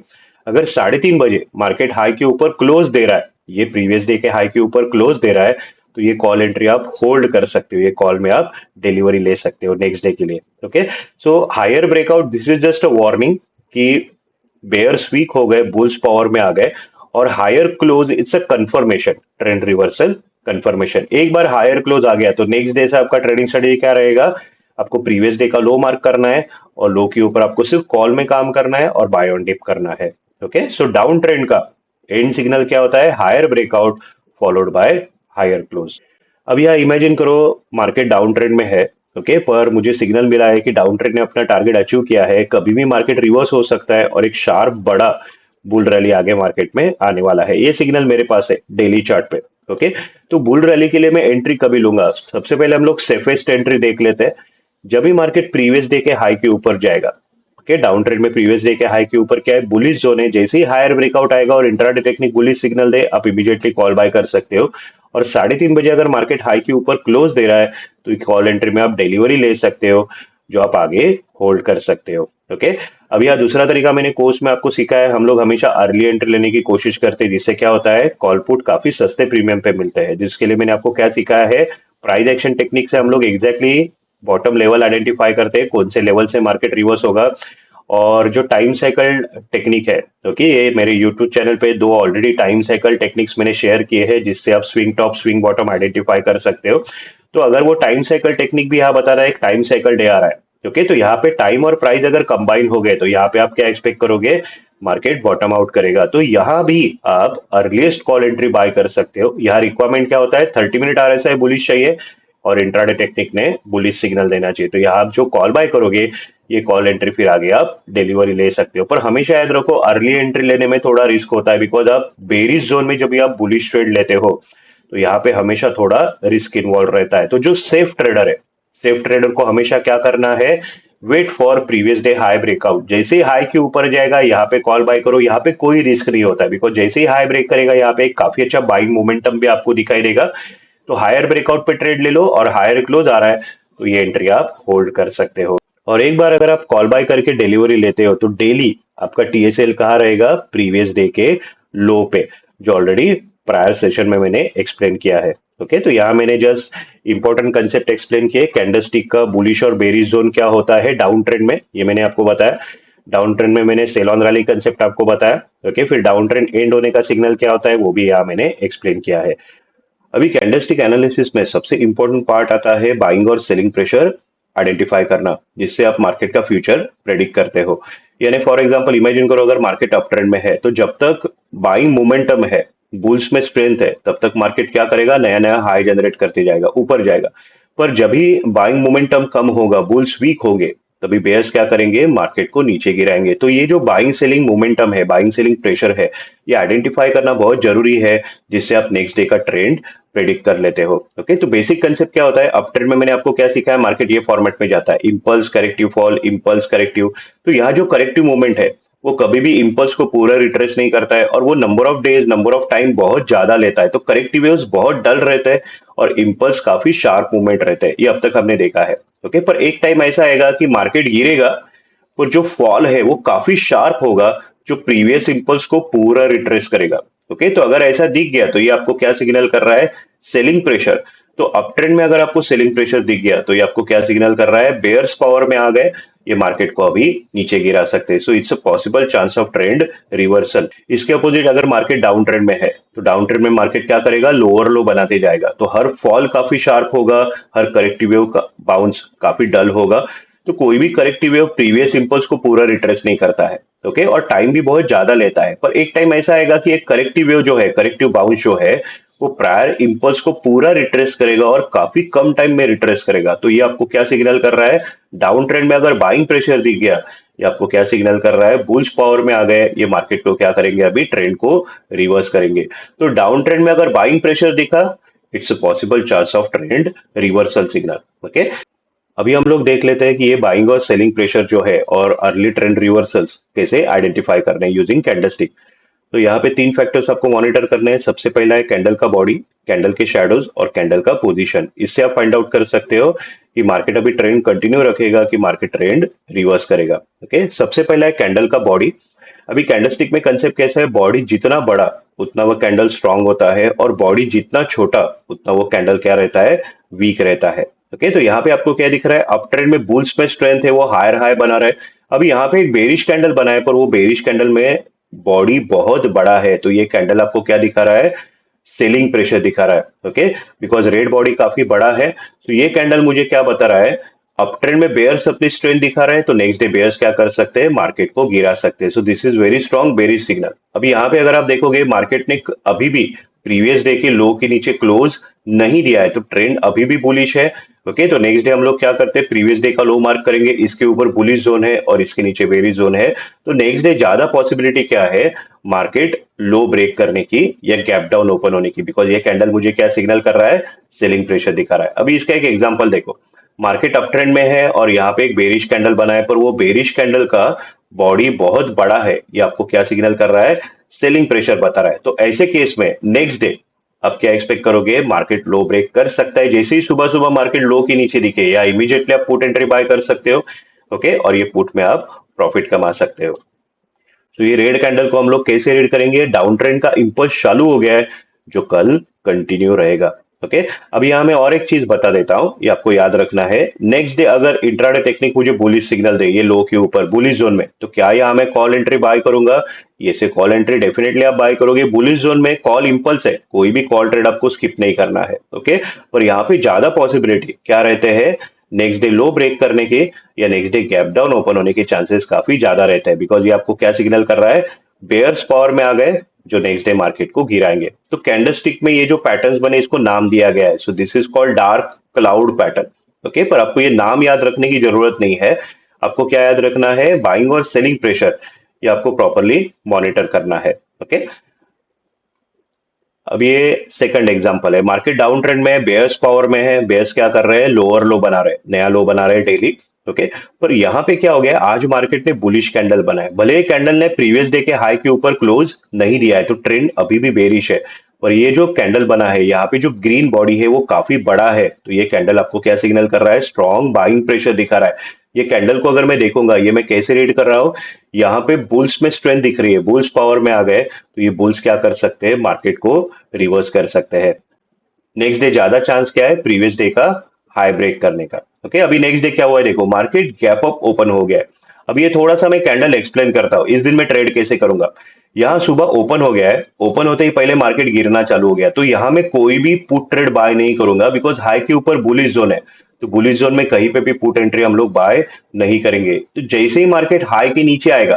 अगर 3:30 बजे मार्केट हाई के ऊपर क्लोज दे रहा है, ये प्रीवियस डे के हाई के ऊपर क्लोज दे रहा है, तो ये कॉल एंट्री आप होल्ड कर सकते हो। ये कॉल में आप डिलीवरी ले सकते हो नेक्स्ट डे के लिए। Okay, so higher breakout, this is just a warning कि बेयर्स वीक हो गए, बुल्स पावर में आ गए। और higher close it's a confirmation, trend reversal confirmation. एक बार हायर क्लोज आ गया तो नेक्स्ट डे से आपका ट्रेडिंग स्ट्रेटेजी क्या रहेगा? आपको प्रीवियस डे का लो मार्क करना है और लो के ऊपर आपको सिर्फ कॉल में काम करना है और बाय ऑन डिप करना है। ओके, सो डाउन ट्रेंड का एंड सिग्नल क्या होता है? Higher breakout followed by higher close. अब यह इमेजिन करो मार्केट डाउन ट्रेंड में है। ओके, पर मुझे सिग्नल मिला है कि डाउन ट्रेंड ने अपना टारगेट अचीव किया है, कभी भी मार्केट रिवर्स हो सकता है और एक शार्प बड़ा बुल रैली आगे मार्केट में आने वाला है। ये सिग्नल मेरे पास है डेली चार्ट पे। ओके, तो बुल रैली के लिए मैं एंट्री कभी लूंगा? सबसे पहले हम लोग सेफेस्ट एंट्री देख लेते हैं। जब भी मार्केट प्रीवियस डे के हाई के ऊपर जाएगा, ओके, डाउन ट्रेंड में प्रीवियस डे के हाई के ऊपर क्या है? बुलिश जोन है। जैसे ही हायर ब्रेकआउट आएगा और इंट्राडे टेक्निक बुलिश सिग्नल दे, आप इमीडिएटली कॉल बाय कर सकते हो। और 3:30 बजे अगर मार्केट हाई के ऊपर क्लोज दे रहा है तो कॉल एंट्री में आप डिलीवरी ले सकते हो, जो आप आगे होल्ड कर सकते हो। ओके, अब यह दूसरा तरीका मैंने कोर्स में आपको सीखा है। हम लोग हमेशा अर्ली एंट्री लेने की कोशिश करते हैं, जिससे क्या होता है? कॉल पुट काफी सस्ते प्रीमियम पे मिलते हैं। जिसके लिए मैंने आपको क्या सिखाया है? प्राइस एक्शन टेक्निक से हम लोग एग्जैक्टली बॉटम लेवल आइडेंटिफाई करते हैं, कौन से लेवल से मार्केट रिवर्स होगा। और जो टाइम साइकिल टेक्निक है, ओके, ये मेरे यूट्यूब चैनल पे 2 ऑलरेडी टाइम साइकिल टेक्निक्स मैंने शेयर किए हैं, जिससे आप swing top swing bottom identify कर सकते हो। तो अगर वो टाइम साइकिल टेक्निक भी यहाँ बता रहा है, एक टाइम साइकिल डे आ रहा है, ओके, तो यहाँ पे टाइम और प्राइस अगर कंबाइन हो गए तो यहाँ पे आप क्या एक्सपेक्ट करोगे? मार्केट बॉटम आउट करेगा। तो यहाँ भी आप अर्लीस्ट कॉल एंट्री बाय कर सकते हो। यहाँ रिक्वायरमेंट क्या होता है? 30 मिनट आरएसआई बुलिश चाहिए और इंट्राडे टेक्निक ने बुलिश सिग्नल देना चाहिए। तो यहाँ आप जो कॉल बाय करोगे, ये कॉल एंट्री फिर आगे आप डिलीवरी ले सकते हो। पर हमेशा याद रखो अर्ली एंट्री लेने में थोड़ा रिस्क होता है, बिकॉज आप बेरिश जोन में जब भी आप बुलिश ट्रेड लेते हो तो यहाँ पे हमेशा थोड़ा रिस्क इन्वॉल्व रहता है। तो जो सेफ ट्रेडर है, सेफ ट्रेडर को हमेशा क्या करना है? Wait for previous day high breakout. जैसे ही हाई के ऊपर जाएगा यहाँ पे कॉल बाय करो, यहाँ पे कोई रिस्क नहीं होता है, बिकॉज जैसे ही हाई ब्रेक करेगा यहाँ पे एक काफी अच्छा बाइंग मोमेंटम भी आपको दिखाई देगा। तो हायर ब्रेकआउट पे ट्रेड ले लो और हायर क्लोज आ रहा है तो ये एंट्री आप होल्ड कर सकते हो। और एक बार अगर आप कॉल बाय करके डिलीवरी लेते हो तो डेली आपका टीएसएल कहाँ रहेगा? प्रीवियस डे के लो पे, जो ऑलरेडी प्रायर सेशन में मैंने एक्सप्लेन किया है। ओके, तो यहाँ मैंने जस्ट इंपॉर्टेंट कंसेप्ट एक्सप्लेन किए। कैंडलस्टिक का बुलिश और बेरिश जोन क्या होता है डाउन ट्रेंड में, ये मैंने आपको बताया। डाउन ट्रेंड में मैंने सेल ऑन रैली कंसेप्ट आपको बताया। ओके, फिर डाउन ट्रेंड एंड होने का सिग्नल क्या होता है वो भी यहाँ मैंने एक्सप्लेन किया है। अभी कैंडलस्टिक एनालिसिस में सबसे इंपॉर्टेंट पार्ट आता है बाइंग और सेलिंग प्रेशर आइडेंटिफाई करना, जिससे आप मार्केट का फ्यूचर प्रेडिक्ट करते हो। यानी फॉर एग्जांपल इमेजिन करो अगर मार्केट अप ट्रेंड में है तो जब तक बाइंग मोमेंटम है, बुल्स में स्ट्रेंथ है, तब तक मार्केट क्या करेगा, नया नया हाई जनरेट करते जाएगा, ऊपर जाएगा। पर जब भी बाइंग मोमेंटम कम होगा, बुल्स वीक होंगे, तभी बेयर्स क्या करेंगे, मार्केट को नीचे गिराएंगे। तो ये जो बाइंग सेलिंग मोमेंटम है, बाइंग सेलिंग प्रेशर है, ये आइडेंटिफाई करना बहुत जरूरी है, जिससे आप नेक्स्ट डे का ट्रेंड प्रेडिक्ट कर लेते हो। ओके, तो बेसिक कंसेप्ट क्या होता है, अप ट्रेंड में मैंने आपको क्या सिखाया, मार्केट ये फॉर्मेट में जाता है, impulse corrective fall, impulse corrective. तो यहाँ जो करेक्टिव मूवमेंट है वो कभी भी इंपल्स को पूरा रिट्रेस नहीं करता है, और वो number of days, number of time बहुत ज्यादा लेता है। तो करेक्टिव वेव्स बहुत डल रहते हैं और इंपल्स काफी शार्प मूवमेंट रहते हैं, ये अब तक हमने देखा है। ओके, पर एक टाइम ऐसा आएगा कि मार्केट गिरेगा, पर जो फॉल है वो काफी शार्प होगा, जो प्रीवियस इंपल्स को पूरा रिट्रेस करेगा। ओके, तो अगर ऐसा दिख गया तो ये आपको क्या सिग्नल कर रहा है, सेलिंग प्रेशर। तो अप ट्रेंड में अगर आपको सेलिंग प्रेशर दिख गया तो ये आपको क्या सिग्नल कर रहा है, बेयर्स पावर में आ गए, ये मार्केट को अभी नीचे गिरा सकते हैं। So it's a possible chance of trend reversal. इसके अपोजिट अगर मार्केट डाउन ट्रेंड में है तो डाउन ट्रेंड में मार्केट क्या करेगा, लोअर लो बनाते जाएगा। तो हर फॉल काफी शार्प होगा, हर करेक्टिव वेव का बाउंस काफी डल होगा। तो कोई भी करेक्टिव वेव प्रीवियस इंपल्स को पूरा रिट्रेस नहीं करता है। ओके, और टाइम भी बहुत ज्यादा लेता है। पर एक टाइम ऐसा आएगा कि एक करेक्टिव वेव जो है, करेक्टिव बाउंस जो है, वो प्रायर इंपल्स को पूरा रिट्रेस करेगा और काफी कम टाइम में रिट्रेस करेगा। तो ये आपको क्या सिग्नल कर रहा है, डाउन ट्रेंड में अगर बाइंग प्रेशर दिख गया, ये आपको क्या सिग्नल कर रहा है, बुल्स पावर में आ गए, ये मार्केट को क्या करेंगे, अभी ट्रेंड को रिवर्स करेंगे। तो डाउन ट्रेंड में अगर बाइंग प्रेशर दिखा, it's a possible chance of trend reversal signal. Okay, अभी हम लोग देख लेते हैं कि ये बाइंग और सेलिंग प्रेशर जो है और अर्ली ट्रेंड रिवर्सल्स कैसे आइडेंटिफाई करने हैं यूजिंग कैंडलस्टिक। तो यहाँ पे 3 फैक्टर्स आपको मॉनिटर करने हैं। सबसे पहला है कैंडल का बॉडी, कैंडल के शैडोज और कैंडल का पोजीशन। इससे आप फाइंड आउट कर सकते हो कि मार्केट अभी ट्रेंड कंटिन्यू रखेगा कि मार्केट ट्रेंड रिवर्स करेगा। ओके, सबसे पहला है कैंडल का बॉडी। अभी कैंडलस्टिक में कंसेप्ट कैसा है, बॉडी जितना बड़ा उतना वो कैंडल स्ट्रांग होता है, और बॉडी जितना छोटा उतना वो कैंडल क्या रहता है, वीक रहता है। ओके, तो यहाँ पे आपको क्या दिख रहा है, अप ट्रेंड में बुल्स में स्ट्रेंथ है, वो हायर हाई बना रहा है। अभी यहाँ पे एक बेरिश कैंडल बना है, पर वो बेरिश कैंडल में बॉडी बहुत बड़ा है, तो ये कैंडल आपको क्या दिखा रहा है, सेलिंग प्रेशर दिखा रहा है। ओके, बिकॉज रेड बॉडी काफी बड़ा है, तो ये कैंडल मुझे क्या बता रहा है, अप ट्रेंड में बेयर्स अपनी स्ट्रेंथ दिखा रहे हैं, तो नेक्स्ट डे बेयर्स क्या कर सकते हैं, मार्केट को गिरा सकते हैं। सो this is very strong bearish signal. अभी यहाँ पे अगर आप देखोगे मार्केट ने अभी भी प्रीवियस डे के लो के नीचे क्लोज नहीं दिया है, तो ट्रेंड अभी भी बुलिश है। ओके, तो नेक्स्ट डे हम लोग क्या करते हैं, प्रीवियस डे का लो मार्क करेंगे, इसके ऊपर बुलिश जोन है और इसके नीचे बेरिश जोन है। तो नेक्स्ट डे ज्यादा पॉसिबिलिटी क्या है, मार्केट लो ब्रेक करने की या गैप डाउन ओपन होने की, बिकॉज ये कैंडल मुझे क्या सिग्नल कर रहा है, सेलिंग प्रेशर दिखा रहा है। अभी इसका एक एग्जांपल देखो, मार्केट अप ट्रेंड में है और यहाँ पे एक बेरिश कैंडल बना है, पर वो बेरिश कैंडल का बॉडी बहुत बड़ा है, ये आपको क्या सिग्नल कर रहा है, सेलिंग प्रेशर बता रहा है। तो ऐसे केस में नेक्स्ट डे आप क्या एक्सपेक्ट करोगे, मार्केट लो ब्रेक कर सकता है, जैसे ही सुबह सुबह मार्केट लो के नीचे दिखे, या इमीडिएटली आप पुट एंट्री बाय कर सकते हो। ओके, और ये पुट में आप प्रॉफिट कमा सकते हो। तो ये रेड कैंडल को हम लोग कैसे रीड करेंगे, डाउन ट्रेंड का इंपल्स चालू हो गया है, जो कल कंटिन्यू रहेगा। ओके, अब यहाँ मैं और एक चीज बता देता हूं, ये आपको याद रखना है। नेक्स्ट डे अगर इंट्राडे टेक्निक मुझे बुलिश सिग्नल दे, ये लो के ऊपर बुलिश जोन में, तो क्या यहाँ मैं कॉल एंट्री बाय करूंगा, ये से कॉल एंट्री डेफिनेटली आप बाय करोगे। बुलिश जोन में कॉल इंपल्स है, कोई भी कॉल ट्रेड आपको स्किप नहीं करना है। ओके, पर यहाँ पे ज्यादा पॉसिबिलिटी क्या रहते हैं, नेक्स्ट डे लो ब्रेक करने के या next day gap down open होने के चांसेस काफी ज्यादा रहते हैं, बिकॉज ये आपको क्या सिग्नल कर रहा है, बेयर्स पावर में आ गए, जो नेक्स्ट डे मार्केट को गिराएंगे। तो कैंडलस्टिक में ये जो पैटर्न्स बने, इसको नाम दिया गया है, सो this is called dark cloud pattern. Okay, पर आपको ये नाम याद रखने की जरूरत नहीं है। आपको क्या याद रखना है, बाइंग और सेलिंग प्रेशर, ये आपको प्रॉपरली मॉनिटर करना है। ओके, अब ये सेकंड एग्जांपल है, मार्केट डाउन ट्रेंड में है, बेयर्स पावर में है, बेयर्स क्या कर रहे हैं, लोअर लो बना रहे हैं, नया लो बना रहे हैं डेली। ओके, पर यहाँ पे क्या हो गया, आज मार्केट ने बुलिश कैंडल बनाया, भले ही कैंडल ने प्रीवियस डे के हाई के ऊपर क्लोज नहीं दिया है, तो ट्रेंड अभी भी बेरिश है। पर ये जो कैंडल बना है, यहाँ पे जो ग्रीन बॉडी है वो काफी बड़ा है, तो ये कैंडल आपको क्या सिग्नल कर रहा है, स्ट्रॉन्ग बाइंग प्रेशर दिखा रहा है। ये कैंडल को अगर मैं देखूंगा, ये मैं कैसे रीड कर रहा हूँ, यहाँ पे बुल्स में स्ट्रेंथ दिख रही है, बुल्स पावर में आ गए, तो ये बुल्स क्या कर सकते हैं, मार्केट को रिवर्स कर सकते हैं। नेक्स्ट डे ज्यादा चांस क्या है, प्रीवियस डे का हाई ब्रेक करने का। ओके, अभी नेक्स्ट डे क्या हुआ है, देखो मार्केट गैप अप ओपन हो गया है। अब ये थोड़ा सा मैं कैंडल एक्सप्लेन करता हूँ, इस दिन मैं ट्रेड कैसे करूंगा। यहाँ सुबह ओपन हो गया है, ओपन होते ही पहले मार्केट गिरना चालू हो गया, तो यहाँ मैं कोई भी पुट ट्रेड बाय नहीं करूंगा, बिकॉज हाई के ऊपर बुलिश जोन है। तो बुलिश जोन में कहीं पे भी पुट एंट्री हम लोग बाय नहीं करेंगे। तो जैसे ही मार्केट हाई के नीचे आएगा,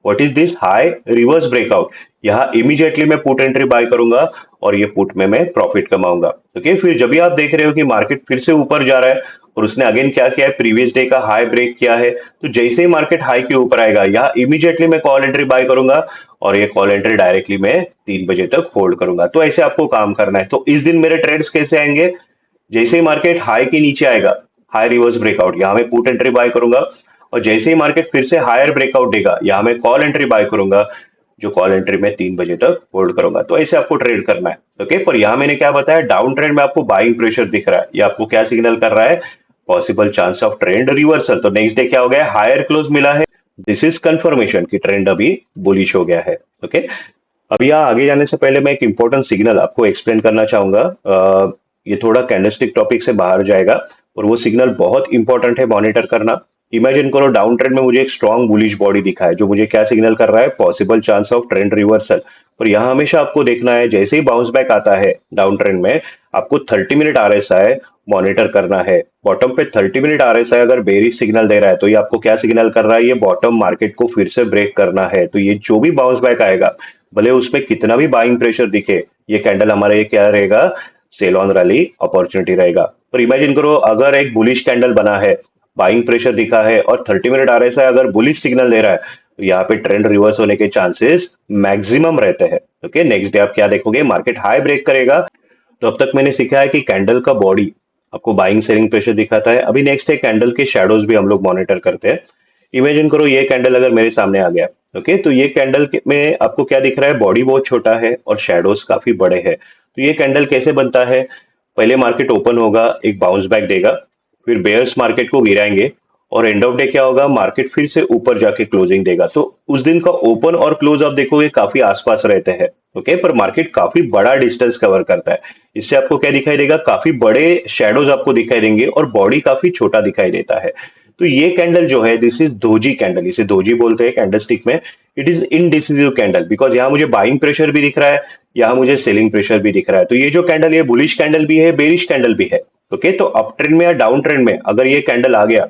what is this, high reverse breakout, यहाँ इमीडिएटली मैं पुट एंट्री बाय करूंगा और ये पुट में मैं प्रॉफिट कमाऊंगा। ओके, फिर जब भी आप देख रहे हो कि मार्केट फिर से ऊपर जा रहा है और उसने अगेन क्या किया है, प्रीवियस डे का हाई ब्रेक किया है, तो जैसे ही मार्केट हाई के ऊपर आएगा, यहाँ इमीडिएटली मैं कॉल एंट्री बाय करूंगा और ये कॉल एंट्री डायरेक्टली मैं 3 बजे तक होल्ड करूंगा। तो ऐसे आपको काम करना है। तो इस दिन मेरे ट्रेड्स कैसे आएंगे, जैसे ही मार्केट हाई के नीचे आएगा, हाई रिवर्स ब्रेकआउट, यहाँ मैं पुट एंट्री बाय करूंगा, और जैसे ही मार्केट फिर से हायर ब्रेकआउट देगा, यहाँ मैं कॉल एंट्री बाय करूंगा, जो कॉल एंट्री में 3 बजे तक होल्ड करूंगा। तो ऐसे आपको ट्रेड करना है। ओके, पर यहाँ मैंने क्या बताया, डाउन ट्रेंड में आपको बाइंग प्रेशर दिख रहा है, ये आपको क्या सिग्नल कर रहा है, possible chance of trend reversal. तो नेक्स्ट डे क्या हो गया, हायर क्लोज मिला है, दिस इज कंफर्मेशन कि ट्रेंड अभी बुलिश हो गया है। ओके, अभी यहाँ आगे जाने से पहले मैं एक इंपॉर्टेंट सिग्नल आपको एक्सप्लेन करना चाहूंगा। ये थोड़ा कैंडलस्टिक टॉपिक से बाहर जाएगा, और वो सिग्नल बहुत इंपॉर्टेंट है, मॉनिटर करना। इमेजिन करो डाउन ट्रेंड में मुझे एक स्ट्रॉन्ग बुलिश बॉडी दिखा है, जो मुझे क्या सिग्नल कर रहा है, possible chance of trend reversal. पर यहाँ हमेशा आपको देखना है, जैसे ही बाउंस बैक आता है डाउन ट्रेंड में, आपको 30 मिनट आरएसआई मॉनिटर करना है। बॉटम पे 30 मिनट आरएसआई अगर बेरिश सिग्नल दे रहा है, तो ये आपको क्या सिग्नल कर रहा है, ये बॉटम मार्केट को फिर से ब्रेक करना है। तो ये जो भी बाउंस बैक आएगा, भले उसमें कितना भी बाइंग प्रेशर दिखे, ये कैंडल हमारा ये क्या रहेगा, सेल ऑन रैली अपॉर्चुनिटी रहेगा। पर इमेजिन करो अगर एक बुलिश कैंडल बना है, बाइंग प्रेशर दिखा है और 30 मिनट आरएसआई अगर बुलिश सिग्नल दे रहा है, तो यहाँ पे ट्रेंड रिवर्स होने के चांसेस मैक्सिमम रहते हैं। ओके, नेक्स्ट डे आप क्या देखोगे, मार्केट हाई ब्रेक करेगा। तो अब तक मैंने सीखा है कि कैंडल का बॉडी आपको बाइंग सेलिंग प्रेशर दिखाता है। अभी नेक्स्ट है कैंडल के शेडोज भी हम लोग मॉनिटर करते हैं। इमेजिन करो ये कैंडल अगर मेरे सामने आ गया, ओके, तो ये कैंडल में आपको क्या दिख रहा है, बॉडी बहुत छोटा है और शेडोज काफी बड़े हैं। तो ये कैंडल कैसे बनता है, पहले मार्केट ओपन होगा, एक बाउंस बैक देगा, फिर बेयर्स मार्केट को गिराएंगे, और एंड ऑफ डे क्या होगा, मार्केट फिर से ऊपर जाके क्लोजिंग देगा। तो उस दिन का ओपन और क्लोज आप देखोगे काफी आसपास रहते हैं। ओके, पर मार्केट काफी बड़ा डिस्टेंस कवर करता है। इससे आपको क्या दिखाई देगा, काफी बड़े शेडोज आपको दिखाई देंगे और बॉडी काफी छोटा दिखाई देता है। तो ये कैंडल जो है, दिस इज दोजी कैंडल, इसे दोजी बोलते हैं कैंडलस्टिक में। It is indecisive candle, because यहाँ मुझे बाइंग प्रेशर भी दिख रहा है, यहाँ मुझे सेलिंग प्रेशर भी दिख रहा है। तो ये जो कैंडल, ये बुलिश कैंडल भी है, बेरिश कैंडल भी है। ओके, तो अप ट्रेंड में या डाउन ट्रेंड में अगर ये कैंडल आ गया,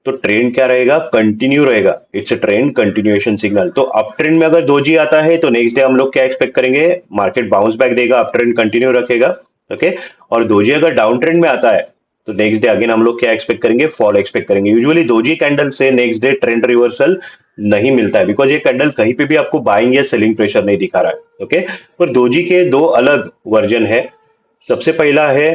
तो ट्रेंड क्या रहेगा, कंटिन्यू रहेगा। It's a trend continuation signal. तो अप ट्रेंड में अगर दोजी आता है, तो नेक्स्ट डे हम लोग क्या एक्सपेक्ट करेंगे, मार्केट बाउंस बैक देगा, अप ट्रेंड कंटिन्यू रखेगा। ओके, और दोजी अगर डाउन ट्रेंड में आता है, तो नेक्स्ट डे अगेन हम लोग क्या एक्सपेक्ट करेंगे, फॉल एक्सपेक्ट करेंगे। यूजुअली दोजी कैंडल से नेक्स्ट डे ट्रेंड रिवर्सल नहीं मिलता है, बिकॉज ये कैंडल कहीं पे भी आपको बाइंग या सेलिंग प्रेशर नहीं दिखा रहा है। ओके, पर दोजी के दो अलग वर्जन है। सबसे पहला है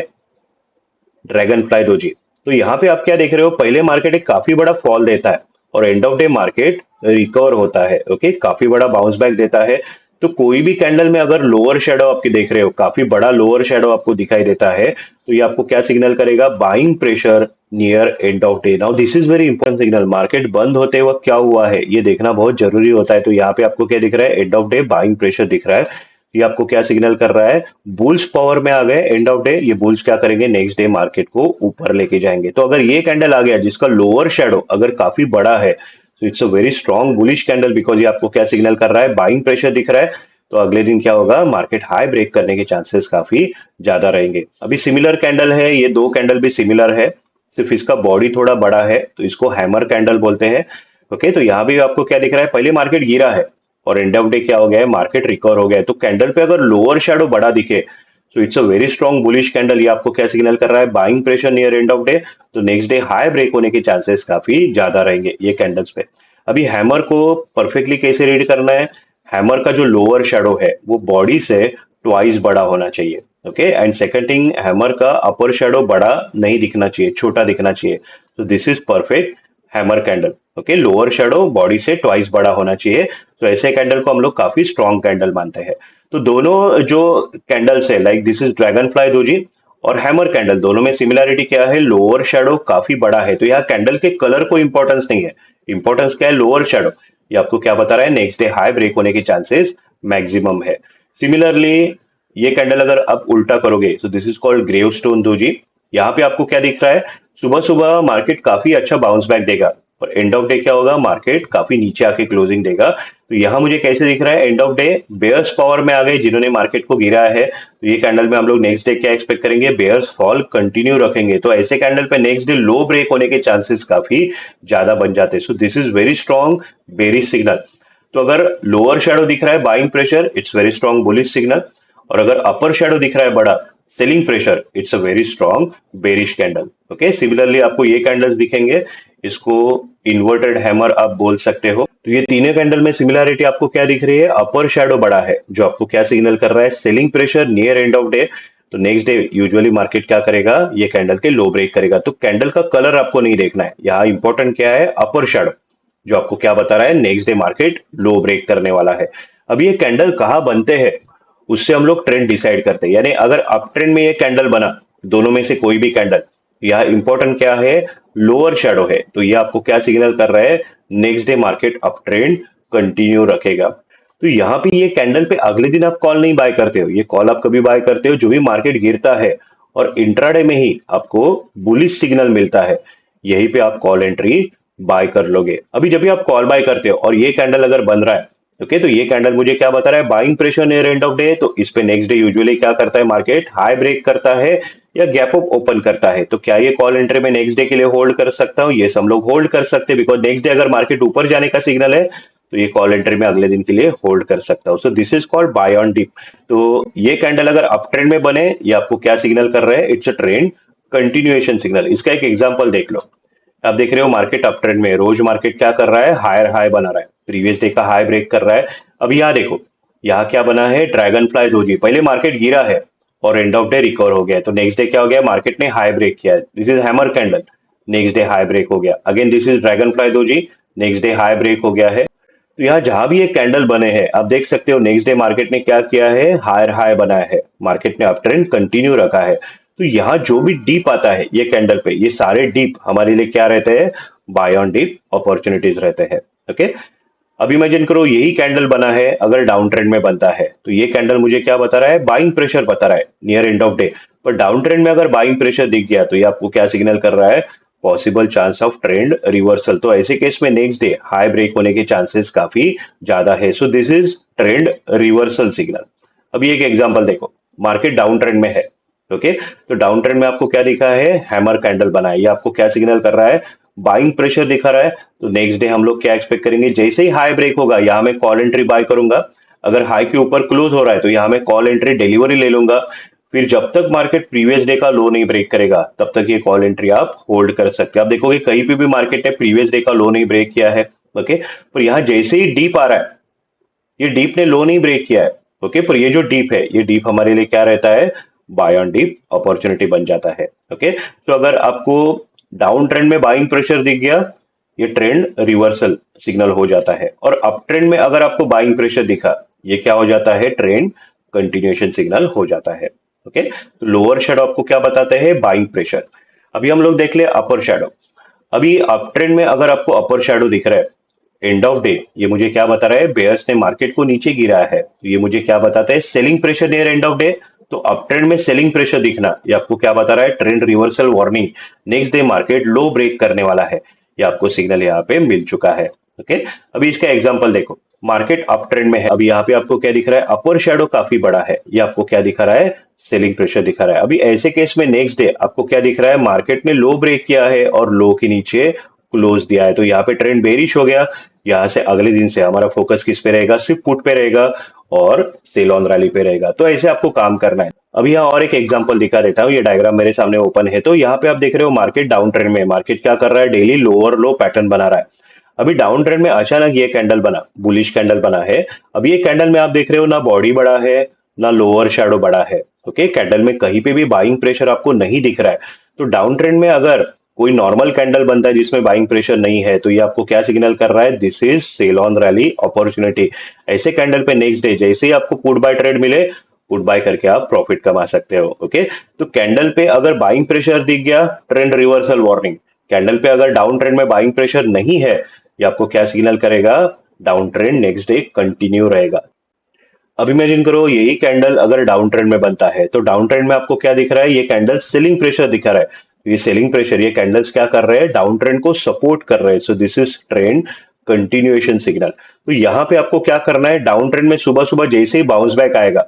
ड्रैगन फ्लाई दोजी। तो यहाँ पे आप क्या देख रहे हो, पहले मार्केट एक काफी बड़ा फॉल देता है और and of day market recover होता है। ओके, काफी बड़ा बाउंस बैक देता है। तो कोई भी कैंडल में अगर लोअर शेडो आपके देख रहे हो, काफी बड़ा लोअर शेडो आपको दिखाई देता है, तो ये आपको क्या सिग्नल करेगा, buying pressure near end of day. Now this is very important signal. Market बंद होते वक्त क्या हुआ है, ये देखना बहुत जरूरी होता है। तो यहाँ पे आपको क्या दिख रहा है, end of day buying pressure दिख रहा है। ये आपको क्या सिग्नल कर रहा है, बुल्स पावर में आ गए एंड ऑफ डे। ये बुल्स क्या करेंगे, नेक्स्ट डे मार्केट को ऊपर लेके जाएंगे। तो अगर ये कैंडल आ गया जिसका लोअर शेडो अगर काफी बड़ा है, तो it's a very strong bullish candle, because ये आपको क्या सिग्नल कर रहा है, बाइंग प्रेशर दिख रहा है। तो अगले दिन क्या होगा, मार्केट हाई ब्रेक करने के चांसेस काफी ज्यादा रहेंगे। अभी सिमिलर कैंडल है, ये दो कैंडल भी सिमिलर है, सिर्फ इसका बॉडी थोड़ा बड़ा है, तो इसको हैमर कैंडल बोलते हैं। ओके, तो यहाँ भी आपको क्या दिख रहा है, पहले मार्केट गिरा है और एंड ऑफ डे क्या हो गया है, मार्केट रिकवर हो गया है। तो कैंडल पे अगर लोअर शेडो बड़ा दिखे, तो it's a very strong bullish candle. ये आपको क्या सिग्नल कर रहा है, buying pressure near end of day. तो नेक्स्ट डे हाई ब्रेक होने के चांसेस काफी ज्यादा रहेंगे ये कैंडल्स पे। अभी हैमर को परफेक्टली कैसे रीड करना है, हैमर का जो लोअर शेडो है वो बॉडी से ट्वाइस बड़ा होना चाहिए। Okay, and second thing, hammer का अपर शेडो बड़ा नहीं दिखना चाहिए, छोटा दिखना चाहिए। तो this is perfect hammer candle. Okay, lower shadow body से ट्वाइस बड़ा होना चाहिए। तो ऐसे कैंडल को हम लोग काफी स्ट्रॉन्ग कैंडल मानते हैं। तो दोनों जो कैंडल्स है, like this is dragonfly doji और हैमर कैंडल, दोनों में सिमिलरिटी क्या है, लोअर शेडो काफी बड़ा है, तो यहाँ कैंडल के कलर को इंपॉर्टेंस नहीं है, इंपॉर्टेंस क्या है, लोअर शेडो। ये आपको क्या बता रहा है, नेक्स्ट डे हाई ब्रेक होने के चांसेस मैक्सिमम है। सिमिलरली ये कैंडल अगर आप उल्टा करोगे, तो this is called gravestone doji. यहाँ पे आपको क्या दिख रहा है, सुबह सुबह मार्केट काफी अच्छा बाउंस बैक देगा, और एंड ऑफ डे क्या होगा, मार्केट काफी नीचे आके क्लोजिंग देगा। तो यहाँ मुझे कैसे दिख रहा है, end of day bears power में आ गए जिन्होंने मार्केट को गिरा है। तो ये कैंडल में हम लोग नेक्स्ट डे क्या एक्सपेक्ट करेंगे, बेयर्स फॉल कंटिन्यू रखेंगे, तो ऐसे कैंडल पे नेक्स्ट डे लो ब्रेक होने के चांसेस काफी ज्यादा बन जाते हैं। सो this is very strong bearish signal. तो अगर लोअर शेडो दिख रहा है buying pressure, it's very strong bullish signal, और अगर अपर शेडो दिख रहा है बड़ा selling pressure, it's a very strong bearish candle. Okay, similarly आपको ये कैंडल्स दिखेंगे, इसको इन्वर्टेड हैमर आप बोल सकते हो। तो ये तीनों कैंडल में सिमिलरिटी आपको क्या दिख रही है, अपर शेडो बड़ा है, जो आपको क्या सिग्नल कर रहा है, selling pressure near end of day. तो नेक्स्ट डे यूजुअली मार्केट क्या करेगा, ये कैंडल के लो ब्रेक करेगा। तो कैंडल का कलर आपको नहीं देखना है, यहाँ इंपॉर्टेंट क्या है, अपर शेडो, जो आपको क्या बता रहा है, next day market low break करने वाला है। अब ये कैंडल कहाँ बनते हैं, उससे हम लोग ट्रेंड डिसाइड करते हैं, यानी अगर अप ट्रेंड में ये कैंडल बना, दोनों में से कोई भी कैंडल, यह इंपॉर्टेंट क्या है, लोअर शेडो है, तो ये आपको क्या सिग्नल कर रहा है, next day market up trend continue रखेगा। तो यहाँ पे ये कैंडल पे अगले दिन आप कॉल नहीं बाय करते हो, ये कॉल आप कभी बाय करते हो जो भी मार्केट गिरता है और इंट्राडे में ही आपको बुलिश सिग्नल मिलता है, यहीं पे आप कॉल एंट्री बाय कर लोगे। अभी जब भी आप कॉल बाय करते हो और ये कैंडल अगर बन रहा है, ओके, तो ये कैंडल मुझे क्या बता रहा है, buying pressure near end of day, तो इस पे नेक्स्ट डे यूजुअली क्या करता है, मार्केट हाई ब्रेक करता है या गैप अप ओपन करता है। तो क्या ये कॉल एंट्री में नेक्स्ट डे के लिए होल्ड कर सकता हूँ, ये हम लोग होल्ड कर सकते हैं, बिकॉज नेक्स्ट डे अगर मार्केट ऊपर जाने का सिग्नल है, तो ये कॉल एंट्री में अगले दिन के लिए होल्ड कर सकता हूँ। So this is called buy on dip. तो ये कैंडल अगर अप ट्रेंड में बने, ये आपको क्या सिग्नल कर रहे हैं, it's a trend continuation signal. इसका एक एग्जाम्पल देख लो, आप देख रहे हो मार्केट अप ट्रेंड में, रोज मार्केट क्या कर रहा है, हायर हाई बना रहा है, प्रीवियस डे का हाई ब्रेक कर रहा है। अब यहाँ देखो, यहाँ क्या बना है, ड्रैगन फ्लाई दोजी, पहले मार्केट गिरा है और एंड ऑफ डे रिकवर हो गया, तो नेक्स्ट डे क्या हो गया, मार्केट ने हाई ब्रेक किया है, this is hammer candle, next day high break हो गया, again this is dragonfly doji, next day high break हो गया है। तो यहाँ जहां भी ये कैंडल बने हैं, आप देख सकते हो नेक्स्ट डे मार्केट ने क्या किया है, हायर हाई बनाया है, मार्केट ने अप ट्रेंड कंटिन्यू रखा है। तो यहाँ जो भी डीप आता है ये कैंडल पे, ये सारे डीप हमारे लिए क्या रहते हैं, बाय ऑन डीप अपॉर्चुनिटीज रहते हैं। ओके, अब इमेजिन करो यही कैंडल बना है, अगर डाउन ट्रेंड में बनता है, तो ये कैंडल मुझे क्या बता रहा है, बाइंग प्रेशर बता रहा है नियर एंड ऑफ डे। पर डाउन ट्रेंड में अगर बाइंग प्रेशर दिख गया, तो ये आपको क्या सिग्नल कर रहा है, possible chance of trend reversal. तो ऐसे केस में नेक्स्ट डे हाई ब्रेक होने के चांसेस काफी ज्यादा है। सो this is trend reversal signal. अभी एक एग्जांपल देखो, मार्केट डाउन ट्रेंड में है, ओके, तो डाउन ट्रेंड में आपको क्या दिखा है, हैमर कैंडल बना है, ये आपको क्या सिग्नल कर रहा है, बाइंग प्रेशर दिखा रहा है। तो नेक्स्ट डे हम लोग क्या एक्सपेक्ट करेंगे, जैसे ही हाई ब्रेक होगा, यहाँ मैं कॉल एंट्री बाय करूंगा, अगर हाई के ऊपर क्लोज हो रहा है तो यहाँ मैं कॉल एंट्री डिलीवरी ले लूंगा। फिर जब तक मार्केट प्रीवियस डे का लो नहीं ब्रेक करेगा, तब तक ये कॉल एंट्री आप होल्ड कर सकते हैं। आप देखोगे कहीं पे भी मार्केट ने प्रीवियस डे का लो नहीं ब्रेक किया है, ओके, पर यहाँ जैसे ही डीप आ रहा है, ये डीप ने लो नहीं ब्रेक किया है, ओके, पर ये जो डीप है, ये डीप हमारे लिए क्या रहता है, बाय ऑन डीप अपॉर्चुनिटी बन जाता है। ओके, तो अगर आपको डाउन ट्रेंड में बाइंग प्रेशर दिख गया, ये ट्रेंड रिवर्सल सिग्नल हो जाता है, और अप ट्रेंड में अगर आपको बाइंग प्रेशर दिखा, ये क्या हो जाता है, ट्रेंड कंटिन्यूएशन सिग्नल हो जाता है। ओके, तो लोअर शेडो आपको क्या बताते हैं, बाइंग प्रेशर। अभी हम लोग देख ले अपर शेडो। अभी अप ट्रेंड में अगर आपको अपर शेडो दिख रहा है, एंड ऑफ डे, ये मुझे क्या बता रहा है, बेयर्स ने मार्केट को नीचे गिरा है, तो ये मुझे क्या बताता है, selling pressure near end of day. तो अप ट्रेंड में सेलिंग प्रेशर दिखना, ये आपको क्या बता रहा है, trend reversal warning, next day market low break करने वाला है, ये आपको सिग्नल यहाँ पे मिल चुका है। ओके, अभी इसका एग्जांपल देखो, मार्केट अप ट्रेंड में है, अभी यहाँ पे आपको क्या दिख रहा है, अपर शेडो काफी बड़ा है, ये आपको क्या दिखा रहा है, सेलिंग प्रेशर दिखा रहा है। अभी ऐसे केस में नेक्स्ट डे आपको क्या दिख रहा है, मार्केट ने लो ब्रेक किया है और लो के नीचे क्लोज दिया है, तो यहाँ पे ट्रेंड बेरिश हो गया। यहाँ से अगले दिन से हमारा फोकस किस पे रहेगा, सिर्फ पुट पे रहेगा और सेल ऑन रैली पे रहेगा। तो ऐसे आपको काम करना है। अभी यहाँ और एक एग्जांपल दिखा देता हूँ, ये डायग्राम मेरे सामने ओपन है, तो यहाँ पे आप देख रहे हो मार्केट डाउन ट्रेंड में, मार्केट क्या कर रहा है, डेली लोअर लो पैटर्न बना रहा है। अभी डाउन ट्रेंड में अचानक ये कैंडल बना, बुलिश कैंडल बना है। अभी ये कैंडल में आप देख रहे हो ना बॉडी बड़ा है, ना लोअर शैडो बड़ा है। ओके, कैंडल में कहीं पे भी बाइंग प्रेशर आपको नहीं दिख रहा है। तो डाउन ट्रेंड में अगर कोई नॉर्मल कैंडल बनता है जिसमें बाइंग प्रेशर नहीं है, तो ये आपको क्या सिग्नल कर रहा है, this is sell on rally opportunity. ऐसे कैंडल पे नेक्स्ट डे जैसे ही आपको पुट बाय ट्रेड मिले, पुट बाय करके आप प्रॉफिट कमा सकते हो। ओके, तो कैंडल पे अगर बाइंग प्रेशर दिख गया, ट्रेंड रिवर्सल वार्निंग। कैंडल पे अगर डाउन ट्रेंड में बाइंग प्रेशर नहीं है, ये आपको क्या सिग्नल करेगा? Down trend next day continue रहेगा। अब इमेजिन करो यही कैंडल अगर डाउन ट्रेंड में बनता है, तो डाउन ट्रेंड में आपको क्या दिख रहा है? ये कैंडल सेलिंग प्रेशर दिखा रहा है। तो ये सेलिंग प्रेशर, ये कैंडल्स क्या कर रहे हैं? डाउन ट्रेंड को सपोर्ट कर रहे हैं। सो this is trend continuation signal. तो यहाँ पे आपको क्या करना है? डाउन ट्रेंड में सुबह सुबह जैसे ही बाउंस बैक आएगा,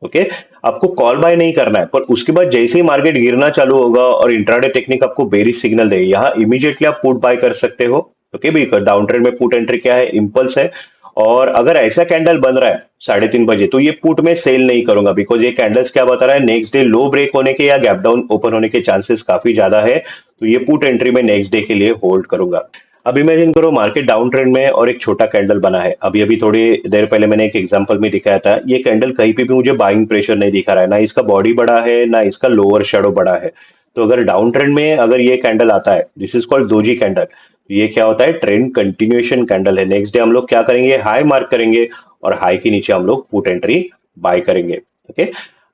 ओके, आपको कॉल बाय नहीं करना है, पर उसके बाद जैसे ही मार्केट गिरना चालू होगा और इंट्राडे टेक्निक आपको बेरिश सिग्नल देगी, यहाँ इमीडिएटली आप पुट बाय कर सकते हो। ओके भाई, डाउन ट्रेंड में पुट एंट्री क्या है? इंपल्स है। और अगर ऐसा कैंडल बन रहा है 3:30 बजे, तो ये पुट में सेल नहीं करूंगा, बिकॉज ये कैंडल्स क्या बता रहा है? नेक्स्ट डे लो ब्रेक होने के या गैप डाउन ओपन होने के चांसेस काफी ज्यादा है। तो ये पुट एंट्री में नेक्स्ट डे के लिए होल्ड करूंगा। अब इमेजिन करो मार्केट डाउन ट्रेंड में और एक छोटा कैंडल बना है। अभी अभी थोड़ी देर पहले मैंने एक एग्जांपल में दिखाया था, ये कैंडल कहीं पे भी मुझे बाइंग प्रेशर नहीं दिखा रहा है, ना इसका बॉडी बड़ा है ना इसका लोअर शेडो बड़ा है। तो अगर डाउन ट्रेंड में अगर ये कैंडल आता है, this is called doji candle, ये क्या होता है? ट्रेंड कंटिन्यूएशन कैंडल है। नेक्स्ट डे हम लोग क्या करेंगे? हाई मार्क करेंगे और हाई के नीचे हम लोग पुट एंट्री बाय करेंगे। ओके,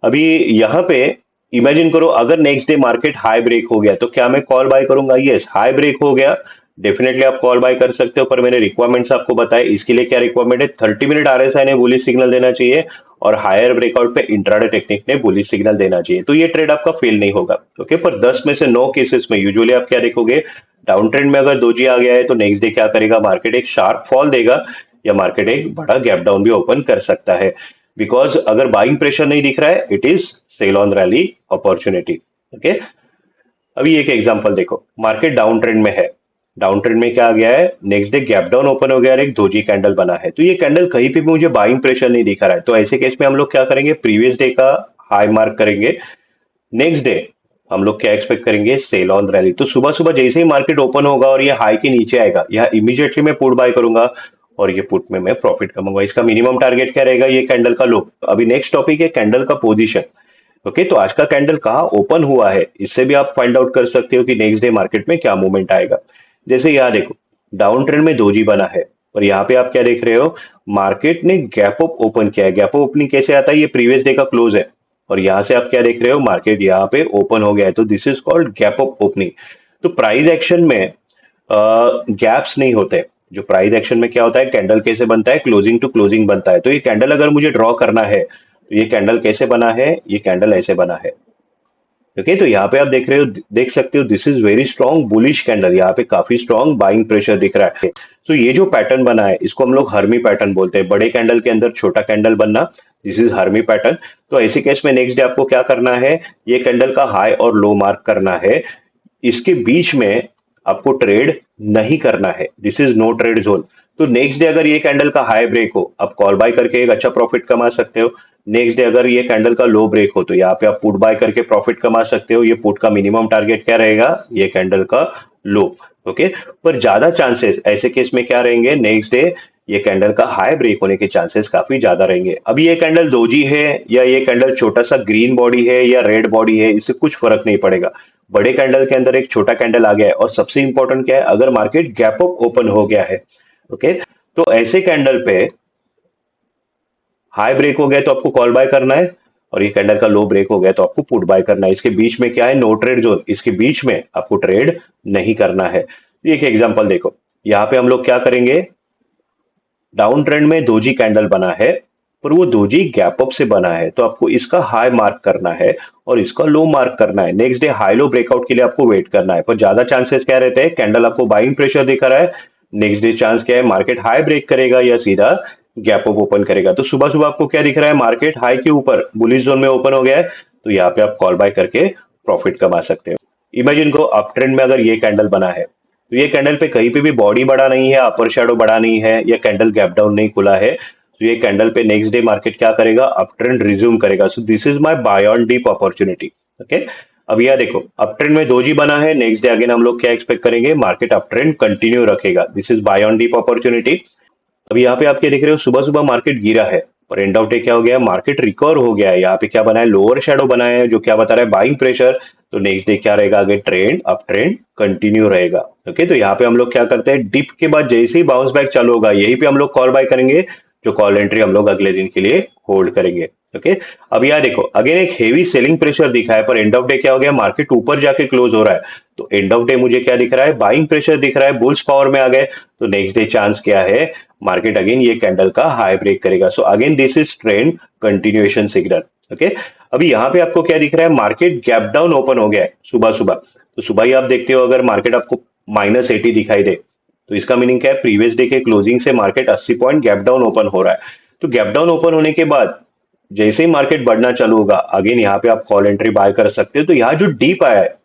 अभी यहाँ पे इमेजिन करो अगर next day market high break हो गया, तो क्या मैं कॉल बाय करूंगा? यस, हाई ब्रेक हो गया, डेफिनेटली आप कॉल बाय कर सकते हो, पर मैंने रिक्वायरमेंट्स आपको बताए। इसके लिए क्या रिक्वायरमेंट है? 30 मिनट आरएसआई ने बुलिश सिग्नल देना चाहिए और हायर ब्रेकआउट पे इंट्राडे टेक्निक ने बुलिश सिग्नल देना चाहिए, तो ये ट्रेड आपका फेल नहीं होगा। ओके, पर 10 में से 9 केसेस में यूजुअली आप क्या देखोगे? डाउन ट्रेंड में अगर दोजी आ गया है, तो नेक्स्ट डे क्या करेगा? मार्केट एक शार्प फॉल देगा या मार्केट एक बड़ा गैप डाउन भी ओपन कर सकता है। बिकॉज अगर बाइंग प्रेशर नहीं दिख रहा है, it is sell on rally opportunity. Okay, अभी एक एग्जांपल देखो, मार्केट डाउन ट्रेंड में है, डाउन ट्रेंड में क्या आ गया है? Next day gap down open हो गया और एक दोजी कैंडल बना है। तो ये कैंडल कहीं पे भी मुझे बाइंग प्रेशर नहीं दिखा रहा है, तो ऐसे केस में हम लोग क्या करेंगे? प्रीवियस डे का हाई मार्क करेंगे। नेक्स्ट डे हम लोग क्या एक्सपेक्ट करेंगे? Sell on rally. तो सुबह सुबह जैसे ही मार्केट ओपन होगा और ये हाई के नीचे आएगा, यह इमीडिएटली मैं पुट बाय करूंगा और ये पुट में मैं प्रॉफिट कमाऊंगा। इसका मिनिमम टारगेट क्या रहेगा? ये कैंडल का लो। अभी नेक्स्ट टॉपिक है कैंडल का पोजीशन। ओके, तो आज का कैंडल कहाँ ओपन हुआ है, इससे भी आप फाइंड आउट कर सकते हो कि नेक्स्ट डे मार्केट में क्या मूवमेंट आएगा। जैसे यहाँ देखो, डाउन ट्रेंड में दोजी बना है और यहाँ पे आप क्या देख रहे हो? मार्केट ने गैप अप ओपन किया है। गैप अप ओपनिंग कैसे आता है? ये प्रीवियस डे का क्लोज है और यहाँ से आप क्या देख रहे हो? मार्केट यहाँ पे ओपन हो गया है, तो this is called gap up opening. तो प्राइस एक्शन में गैप्स नहीं होते। जो प्राइस एक्शन में क्या होता है? कैंडल कैसे बनता है? क्लोजिंग टू क्लोजिंग बनता है। तो ये कैंडल अगर मुझे ड्रॉ करना है, तो ये कैंडल कैसे बना है? ये कैंडल ऐसे बना है। ओके, तो यहाँ पे आप देख रहे हो, देख सकते हो, this is very strong bullish candle. यहाँ पे काफी स्ट्रॉन्ग बाइंग प्रेशर दिख रहा है। तो ये जो पैटर्न बना है, इसको हम लोग हर्मी पैटर्न बोलते हैं। बड़े कैंडल के अंदर छोटा कैंडल बनना, दिस इज हर्मी पैटर्न। तो ऐसे केस में नेक्स्ट डे आपको क्या करना है? ये कैंडल का हाई और लो मार्क करना है। इसके बीच में आपको ट्रेड नहीं करना है, this is no trade zone. तो नेक्स्ट डे अगर ये कैंडल का हाई ब्रेक हो, आप कॉल बाय करके एक अच्छा प्रॉफिट कमा सकते हो। नेक्स्ट डे अगर ये कैंडल का लो ब्रेक हो, तो यहाँ पे आप पुट बाय करके प्रॉफिट कमा सकते हो। ये पुट का मिनिमम टारगेट क्या रहेगा? ये कैंडल का लो। ओके, पर ज्यादा चांसेस ऐसे केस में क्या रहेंगे? नेक्स्ट डे ये कैंडल का हाई ब्रेक होने के चांसेस काफी ज्यादा रहेंगे। अभी ये कैंडल दोजी है या ये कैंडल छोटा सा ग्रीन बॉडी है या रेड बॉडी है, इससे कुछ फर्क नहीं पड़ेगा। बड़े कैंडल के अंदर एक छोटा कैंडल आ गया है और सबसे इंपॉर्टेंट क्या है? अगर मार्केट गैप अप ओपन हो गया है, ओके, तो ऐसे कैंडल पे हाई ब्रेक हो गया तो आपको कॉल बाय करना है और ये कैंडल का लो ब्रेक हो गया तो आपको पुट बाय करना है। इसके बीच में क्या है? No trade zone. इसके बीच में आपको ट्रेड नहीं करना है। तो एक एग्जांपल देखो, यहाँ पे हम लोग क्या करेंगे? डाउन ट्रेंड में दोजी कैंडल बना है, पर वो दोजी गैप अप से बना है, तो आपको इसका हाई मार्क करना है और इसका लो मार्क करना है। Next day high low breakout के लिए आपको वेट करना है, पर ज्यादा चांसेस क्या रहते हैं? कैंडल आपको बाइंग प्रेशर दिखा रहा है, नेक्स्ट डे चांस क्या है? मार्केट हाई ब्रेक करेगा या सीधा गैप अप ओपन करेगा। तो सुबह सुबह आपको क्या दिख रहा है? मार्केट हाई के ऊपर बुलिश जोन में ओपन हो गया है, तो यहाँ पे आप कॉल बाय करके प्रॉफिट कमा सकते हो। इमेजिन को अप ट्रेंड में अगर ये कैंडल बना है, तो ये कैंडल पे कहीं पे भी बॉडी बड़ा नहीं है, अपर शेडो बड़ा नहीं है, या कैंडल गैप डाउन नहीं खुला है, तो ये कैंडल पे नेक्स्ट डे मार्केट क्या करेगा? अप ट्रेंड रिज्यूम करेगा। So this is my buy on dip opportunity. Okay, अब यह देखो, अप ट्रेंड में दोजी बना है, नेक्स्ट डे अगेन हम लोग क्या एक्सपेक्ट करेंगे? मार्केट अप ट्रेंड कंटिन्यू रखेगा, this is by on dip opportunity. अब यहाँ पे आप क्या देख रहे हो? सुबह सुबह मार्केट गिरा है और एंड आउट क्या हो गया? मार्केट रिकवर हो गया है। यहाँ पे क्या बना है? लोअर शेडो बना है, जो क्या बता रहा है? Buying pressure. तो नेक्स्ट डे क्या रहेगा? आगे ट्रेंड अप ट्रेंड कंटिन्यू रहेगा। ओके, तो यहाँ पे हम लोग क्या करते हैं? डिप के बाद जैसे ही बाउंस बैक चालू होगा, यही पे हम लोग कॉल बाय करेंगे, जो कॉल एंट्री हम लोग अगले दिन के लिए होल्ड करेंगे। ओके। अब यहाँ देखो अगेन एक हेवी सेलिंग प्रेशर दिखा है, पर एंड ऑफ डे क्या हो गया, मार्केट ऊपर जाके क्लोज हो रहा है। तो एंड ऑफ डे मुझे क्या दिख रहा है, बाइंग प्रेशर दिख रहा है, बुल्स पावर में आ गए। तो नेक्स्ट डे चांस क्या है, मार्केट अगेन ये कैंडल का हाई ब्रेक करेगा। So again this is trend continuation signal. Okay. अभी यहाँ पे आपको क्या दिख रहा है, मार्केट गैप डाउन ओपन हो गया है सुबह सुबह। तो सुबह ही आप देखते हो अगर मार्केट आपको -80 दिखाई दे, तो इसका मीनिंग क्या है, प्रीवियस डे के क्लोजिंग से market 80 point gap down open हो रहा है। तो गैप डाउन ओपन होने के बाद जैसे ही मार्केट बढ़ना चालू होगा, अगेन यहाँ पे आप कॉल एंट्री बाय कर सकते हो। तो यहाँ जो डीप आया है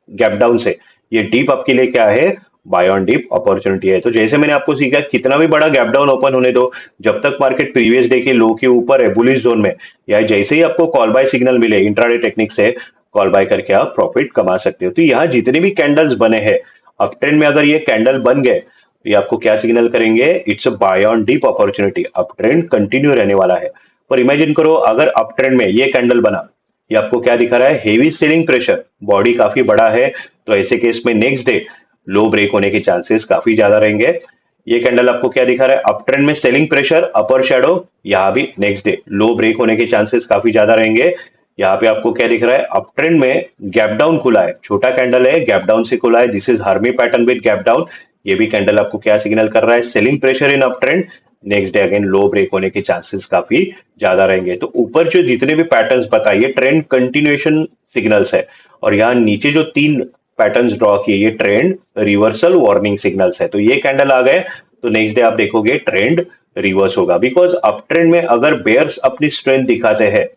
गैप डाउन से, ये डीप आपके लिए क्या है, बाय ऑन डीप अपॉर्चुनिटी है। तो जैसे मैंने आपको सीखा, कितना भी बड़ा गैप डाउन ओपन होने दो, जब तक मार्केट प्रीवियस डे के लो के ऊपर है बुलिश जोन में, या जैसे ही आपको कॉल बाय सिग्नल मिले इंट्राडे टेक्निक से, कॉल बाय करके आप प्रॉफिट कमा सकते हो। तो यहाँ जितने भी कैंडल्स बने हैं अप ट्रेंड में, अगर ये कैंडल बन गए तो ये आपको क्या सिग्नल करेंगे, it's a buy on dip opportunity, up trend continue रहने वाला है। पर इमेजिन करो अगर अप ट्रेंड में ये कैंडल बना, ये आपको क्या दिखा रहा है, हेवी सेलिंग प्रेशर, बॉडी काफी बड़ा है। तो ऐसे केस में नेक्स्ट डे लो ब्रेक होने के चांसेस काफी ज्यादा रहेंगे। ये कैंडल आपको क्या दिखा रहा है, अप ट्रेंड में सेलिंग प्रेशर, अपर शैडो, यहाँ भी नेक्स्ट डे लो ब्रेक होने के चांसेस काफी ज्यादा रहेंगे। यहाँ पे आपको क्या दिख रहा है, अप ट्रेंड में गैप डाउन खुला है, छोटा कैंडल है, गैप डाउन से खुला है, this is harami pattern with gap down. ये भी कैंडल आपको क्या सिग्नल कर रहा है, selling pressure in up trend, next day again low break होने के चांसेस काफी ज्यादा रहेंगे। तो ऊपर जो जितने भी पैटर्न्स बताइए ट्रेंड कंटिन्यूएशन सिग्नल्स है, और यहाँ नीचे जो 3 पैटर्न्स ड्रॉ किए ये ट्रेंड रिवर्सल वार्निंग सिग्नल्स है। तो ये कैंडल आ गए तो नेक्स्ट डे आप देखोगे ट्रेंड रिवर्स होगा, बिकॉज अप ट्रेंड में अगर बेयर्स अपनी स्ट्रेंथ दिखाते हैं,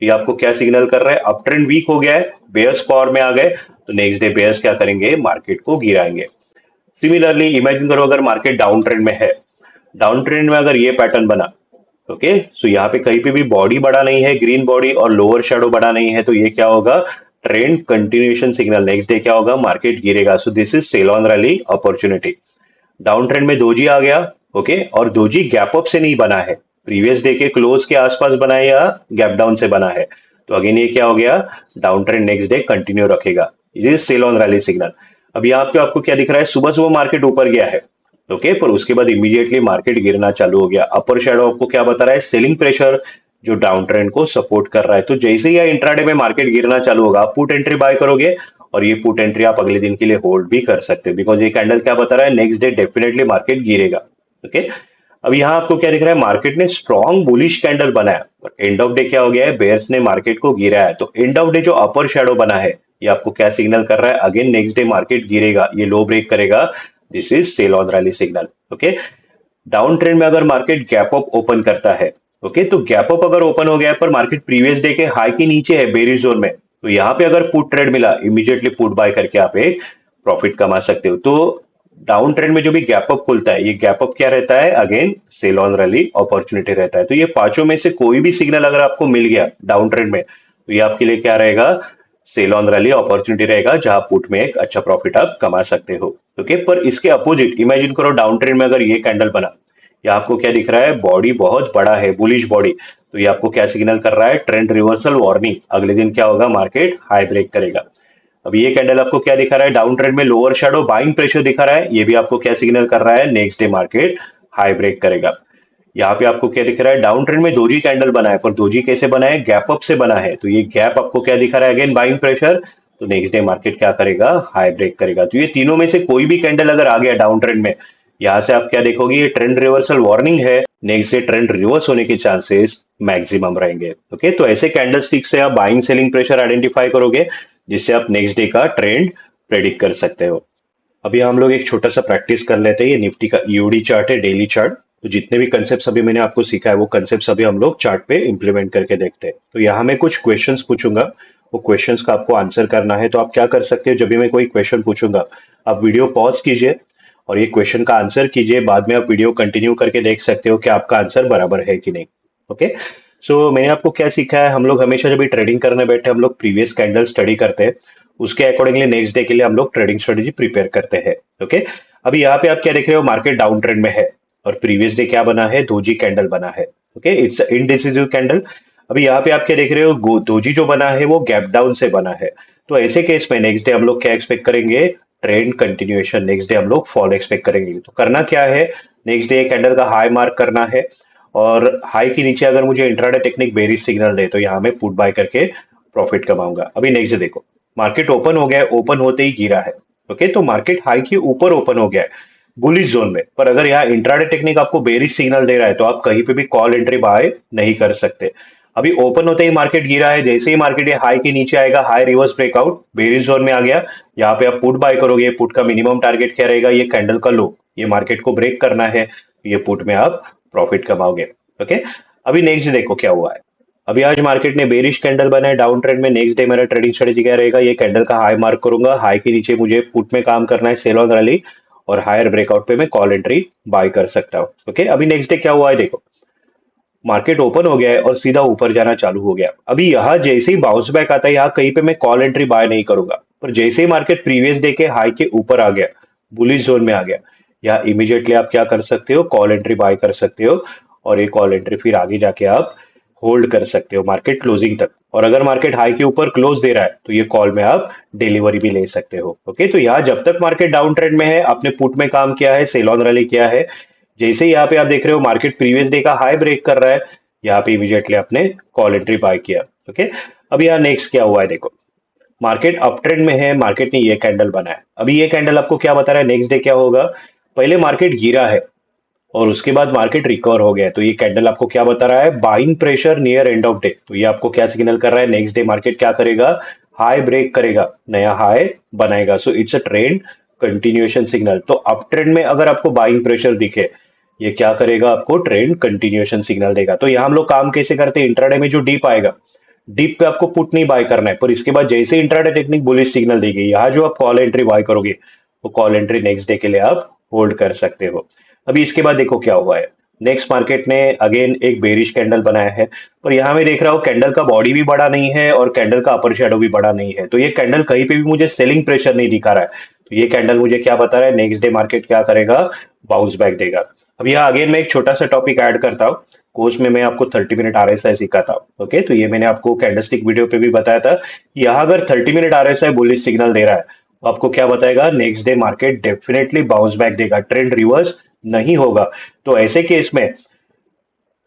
ये आपको क्या सिग्नल कर रहा है, अप ट्रेंड वीक हो गया है, बेयर्स पावर में आ गए, तो नेक्स्ट डे बेयर्स क्या करेंगे, मार्केट को गिराएंगे। सिमिलरली इमेजिन करो अगर मार्केट डाउन ट्रेंड में है, डाउन ट्रेंड में अगर ये पैटर्न बना, ओके, सो यहाँ पे कहीं पे भी बॉडी बड़ा नहीं है, ग्रीन बॉडी और लोअर शेडो बड़ा नहीं है, तो ये क्या होगा, trend continuation signal, next day क्या होगा, मार्केट गिरेगा। So this is sell on rally opportunity. Down trend में दोजी आ गया, ओके, और दोजी गैप अप से नहीं बना है, प्रीवियस डे के क्लोज के आसपास बना है या गैप डाउन से बना है। तो अगेन ये क्या हो गया, down trend next day continue रखेगा, ये सेल ऑन रैली सिग्नल। अब यहाँ पे आपको क्या दिख रहा है, सुबह सुबह मार्केट ऊपर गया है, ओके, पर उसके बाद इमीडिएटली मार्केट गिरना चालू हो गया। अपर शैडो आपको क्या बता रहा है, सेलिंग प्रेशर जो डाउन ट्रेंड को सपोर्ट कर रहा है। तो जैसे ही इंट्राडे में मार्केट गिरना चालू होगा, आप पुट एंट्री बाय करोगे, और ये पुट एंट्री आप अगले दिन के लिए होल्ड भी कर सकते हो, बिकॉज ये कैंडल क्या बता रहा है, नेक्स्ट डे डेफिनेटली मार्केट गिरेगा। ओके। अब यहाँ आपको क्या दिख रहा है, मार्केट ने स्ट्रॉन्ग बुलिश कैंडल बनाया, पर एंड ऑफ डे क्या हो गया है, बेयर्स ने मार्केट को गिराया। तो एंड ऑफ डे जो अपर शैडो बना है, ये आपको क्या सिग्नल कर रहा है, अगेन नेक्स्ट डे मार्केट गिरेगा, ये लो ब्रेक करेगा, this is sell on rally signal. Okay. Down trend में अगर मार्केट गैप अप ओपन करता है, ओके, तो गैप अप अगर ओपन हो गया है पर मार्केट प्रीवियस डे के हाई के नीचे है बेरिश जोन में, तो यहाँ पे अगर पुट ट्रेड मिला, इमीडिएटली पुट बाय करके आप एक प्रॉफिट कमा सकते हो। तो डाउन ट्रेंड में जो भी गैप अप खुलता है, ये गैप अप क्या रहता है, again sell on rally opportunity रहता है। तो ये पांचों में से कोई भी सिग्नल अगर आपको मिल गया डाउन ट्रेंड में, तो ये आपके लिए क्या रहेगा, सेल ऑन रैली अपॉर्चुनिटी रहेगा, जहां पुट में एक अच्छा प्रॉफिट आप कमा सकते हो। ओके। पर इसके अपोजिट इमेजिन करो डाउन ट्रेंड में अगर ये कैंडल बना, ये आपको क्या दिख रहा है, बॉडी बहुत बड़ा है, बुलिश बॉडी, तो ये आपको क्या सिग्नल कर रहा है, ट्रेंड रिवर्सल वार्निंग, अगले दिन क्या होगा, मार्केट हाई ब्रेक करेगा। अब ये कैंडल आपको क्या दिखा रहा है, डाउन ट्रेंड में लोअर शैडो बाइंग प्रेशर दिखा रहा है, ये भी आपको क्या सिग्नल कर रहा है, next day market high break करेगा। यहाँ पे आपको क्या दिख रहा है, डाउन ट्रेंड में दोजी कैंडल बना है, पर दोजी कैसे बना है, गैप अप से बना है, तो ये गैप आपको क्या दिखा रहा है, अगेन बाइंग प्रेशर, तो नेक्स्ट डे मार्केट क्या करेगा, हाई ब्रेक करेगा। तो ये तीनों में से कोई भी कैंडल अगर आ गया डाउन ट्रेंड में, यहाँ से आप क्या देखोगे, ये ट्रेंड रिवर्सल वार्निंग है, नेक्स्ट डे ट्रेंड रिवर्स होने के चांसेस मैक्सिमम रहेंगे। ओके। तो ऐसे कैंडल स्टिक से आप बाइंग सेलिंग प्रेशर आइडेंटिफाई करोगे, जिससे आप नेक्स्ट डे का ट्रेंड प्रेडिक्ट कर सकते हो। अभी हम लोग एक छोटा सा प्रैक्टिस कर लेते हैं, ये निफ्टी का ईओडी चार्ट है, डेली चार्ट। तो जितने भी कंसेप्ट अभी मैंने आपको सिखाया है, वो कंसेप्ट अभी हम लोग चार्ट पे इंप्लीमेंट करके देखते हैं। तो यहाँ मैं कुछ क्वेश्चंस पूछूंगा, वो क्वेश्चंस का आपको आंसर करना है। तो आप क्या कर सकते हो, जब भी मैं कोई क्वेश्चन पूछूंगा, आप वीडियो पॉज कीजिए और ये क्वेश्चन का आंसर कीजिए, बाद में आप वीडियो कंटिन्यू करके देख सकते हो कि आपका आंसर बराबर है कि नहीं। ओके। सो मैंने आपको क्या सिखाया है, हम लोग हमेशा जब भी ट्रेडिंग करने बैठे, हम लोग प्रीवियस कैंडल स्टडी करते हैं, उसके अकॉर्डिंगली नेक्स्ट डे के लिए हम लोग ट्रेडिंग स्ट्रेटेजी प्रिपेयर करते हैं। ओके। अभी यहाँ पे आप क्या देख रहे हो, मार्केट डाउन ट्रेंड में है, और प्रीवियस डे क्या बना है, दोजी कैंडल बना है। Okay, it's indecisive candle. अभी यहाँ पे आप क्या देख रहे हो, दोजी जो बना है वो गैप डाउन से बना है। तो ऐसे केस में नेक्स्ट डे हम लोग क्या एक्सपेक्ट करेंगे, ट्रेंड कंटिन्यूएशन, नेक्स्ट डे हम लोग फॉल एक्सपेक्ट करेंगे। तो करना क्या है, नेक्स्ट डे कैंडल का हाई मार्क करना है, और हाई के नीचे अगर मुझे इंट्राडे टेक्निक बेरिश सिग्नल दे तो यहाँ मैं पुट बाय करके प्रॉफिट कमाऊंगा। अभी नेक्स्ट देखो, मार्केट ओपन हो गया है, ओपन होते ही गिरा है। ओके, तो मार्केट हाई के ऊपर ओपन हो गया है बुलिश जोन में, पर अगर यहाँ इंट्राडे टेक्निक आपको बेरिश सिग्नल दे रहा है तो आप कहीं पे भी कॉल एंट्री बाय नहीं कर सकते। अभी ओपन होते ही मार्केट गिरा है, जैसे ही मार्केट ये हाई के नीचे आएगा, high reverse breakout bearish zone में आ गया, यहाँ पे आप पुट बाय करोगे। पुट का मिनिमम टारगेट क्या रहेगा, ये कैंडल का लो, ये मार्केट को ब्रेक करना है, ये पुट में आप प्रॉफिट कमाओगे। ओके, अभी नेक्स्ट देखो क्या हुआ है। अभी आज मार्केट ने बेरिश कैंडल बनाया डाउन ट्रेंड में। नेक्स्ट डे मेरा ट्रेडिंग स्ट्रेटेजी क्या रहेगा, ये कैंडल का हाई मार्क करूंगा, हाई के नीचे मुझे पुट में काम करना है, सेल ऑन रैली, और हायर ब्रेकआउट पे मैं कॉल एंट्री बाय कर सकता हूँ। ओके, अभी नेक्स्ट डे क्या हुआ है देखो, मार्केट ओपन हो गया है और सीधा ऊपर जाना चालू हो गया। अभी यहाँ जैसे ही बाउंस बैक आता है, यहाँ कहीं पे मैं कॉल एंट्री बाय नहीं करूंगा, पर जैसे ही मार्केट प्रीवियस डे के हाई के ऊपर आ गया, बुलिश जोन में आ गया, यहाँ इमीडिएटली आप क्या कर सकते हो, कॉल एंट्री बाय कर सकते हो, और ये कॉल एंट्री फिर आगे जाके आप होल्ड कर सकते हो मार्केट क्लोजिंग तक। और अगर मार्केट हाई के ऊपर क्लोज दे रहा है तो ये कॉल में आप डिलीवरी भी ले सकते हो। ओके, तो यहाँ जब तक मार्केट डाउन ट्रेंड में है, आपने पुट में काम किया है, सेल ऑन रैली किया है, जैसे ही यहाँ पे आप देख रहे हो मार्केट प्रीवियस डे का हाई ब्रेक कर रहा है, यहाँ पे इमीडिएटली आपने कॉल एंट्री बाय किया। ओके, अब यहाँ नेक्स्ट क्या हुआ है देखो, मार्केट अप ट्रेंड में है, मार्केट ने ये कैंडल बनाया। अभी ये कैंडल आपको क्या बता रहा है, नेक्स्ट डे क्या होगा, पहले मार्केट गिरा है और उसके बाद मार्केट रिकवर हो गया है, तो ये कैंडल आपको क्या बता रहा है, buying pressure near end of day. तो ये आपको क्या सिग्नल कर रहा है, नेक्स्ट डे मार्केट क्या करेगा, हाई ब्रेक करेगा, नया हाई बनाएगा। So it's a trend continuation signal. तो अप ट्रेंड में अगर आपको बाइंग प्रेशर दिखे, ये क्या करेगा, आपको ट्रेंड कंटिन्यूएशन सिग्नल देगा। तो यहाँ हम लोग काम कैसे करते हैं, इंट्राडे में जो डीप आएगा, डीप पे आपको पुट नहीं बाय करना है, पर इसके बाद जैसे इंट्राडे टेक्निक बुलिश सिग्नल देगी, यहाँ जो आप कॉल एंट्री बाय करोगे, वो कॉल एंट्री नेक्स्ट डे के लिए आप होल्ड कर सकते हो। अभी इसके बाद देखो क्या हुआ है, नेक्स्ट मार्केट ने अगेन एक बेरिश कैंडल बनाया है, पर यहाँ मैं देख रहा हूँ कैंडल का बॉडी भी बड़ा नहीं है और कैंडल का अपर शेडो भी बड़ा नहीं है, तो ये कैंडल कहीं पे भी मुझे सेलिंग प्रेशर नहीं दिखा रहा है। तो ये कैंडल मुझे क्या बता रहा है, नेक्स्ट डे मार्केट क्या करेगा, बाउंस बैक देगा। अब यहाँ अगेन मैं एक छोटा सा टॉपिक ऐड करता हूँ, कोर्स में मैं आपको 30 मिनट आरएसआई सिखाता हूँ। ओके, तो ये मैंने आपको कैंडलस्टिक वीडियो पे भी बताया था, यहाँ अगर 30 मिनट आरएसआई बुलिश सिग्नल दे रहा है, तो आपको क्या बताएगा, next day market definitely bounce back देगा, ट्रेंड रिवर्स नहीं होगा। तो ऐसे केस में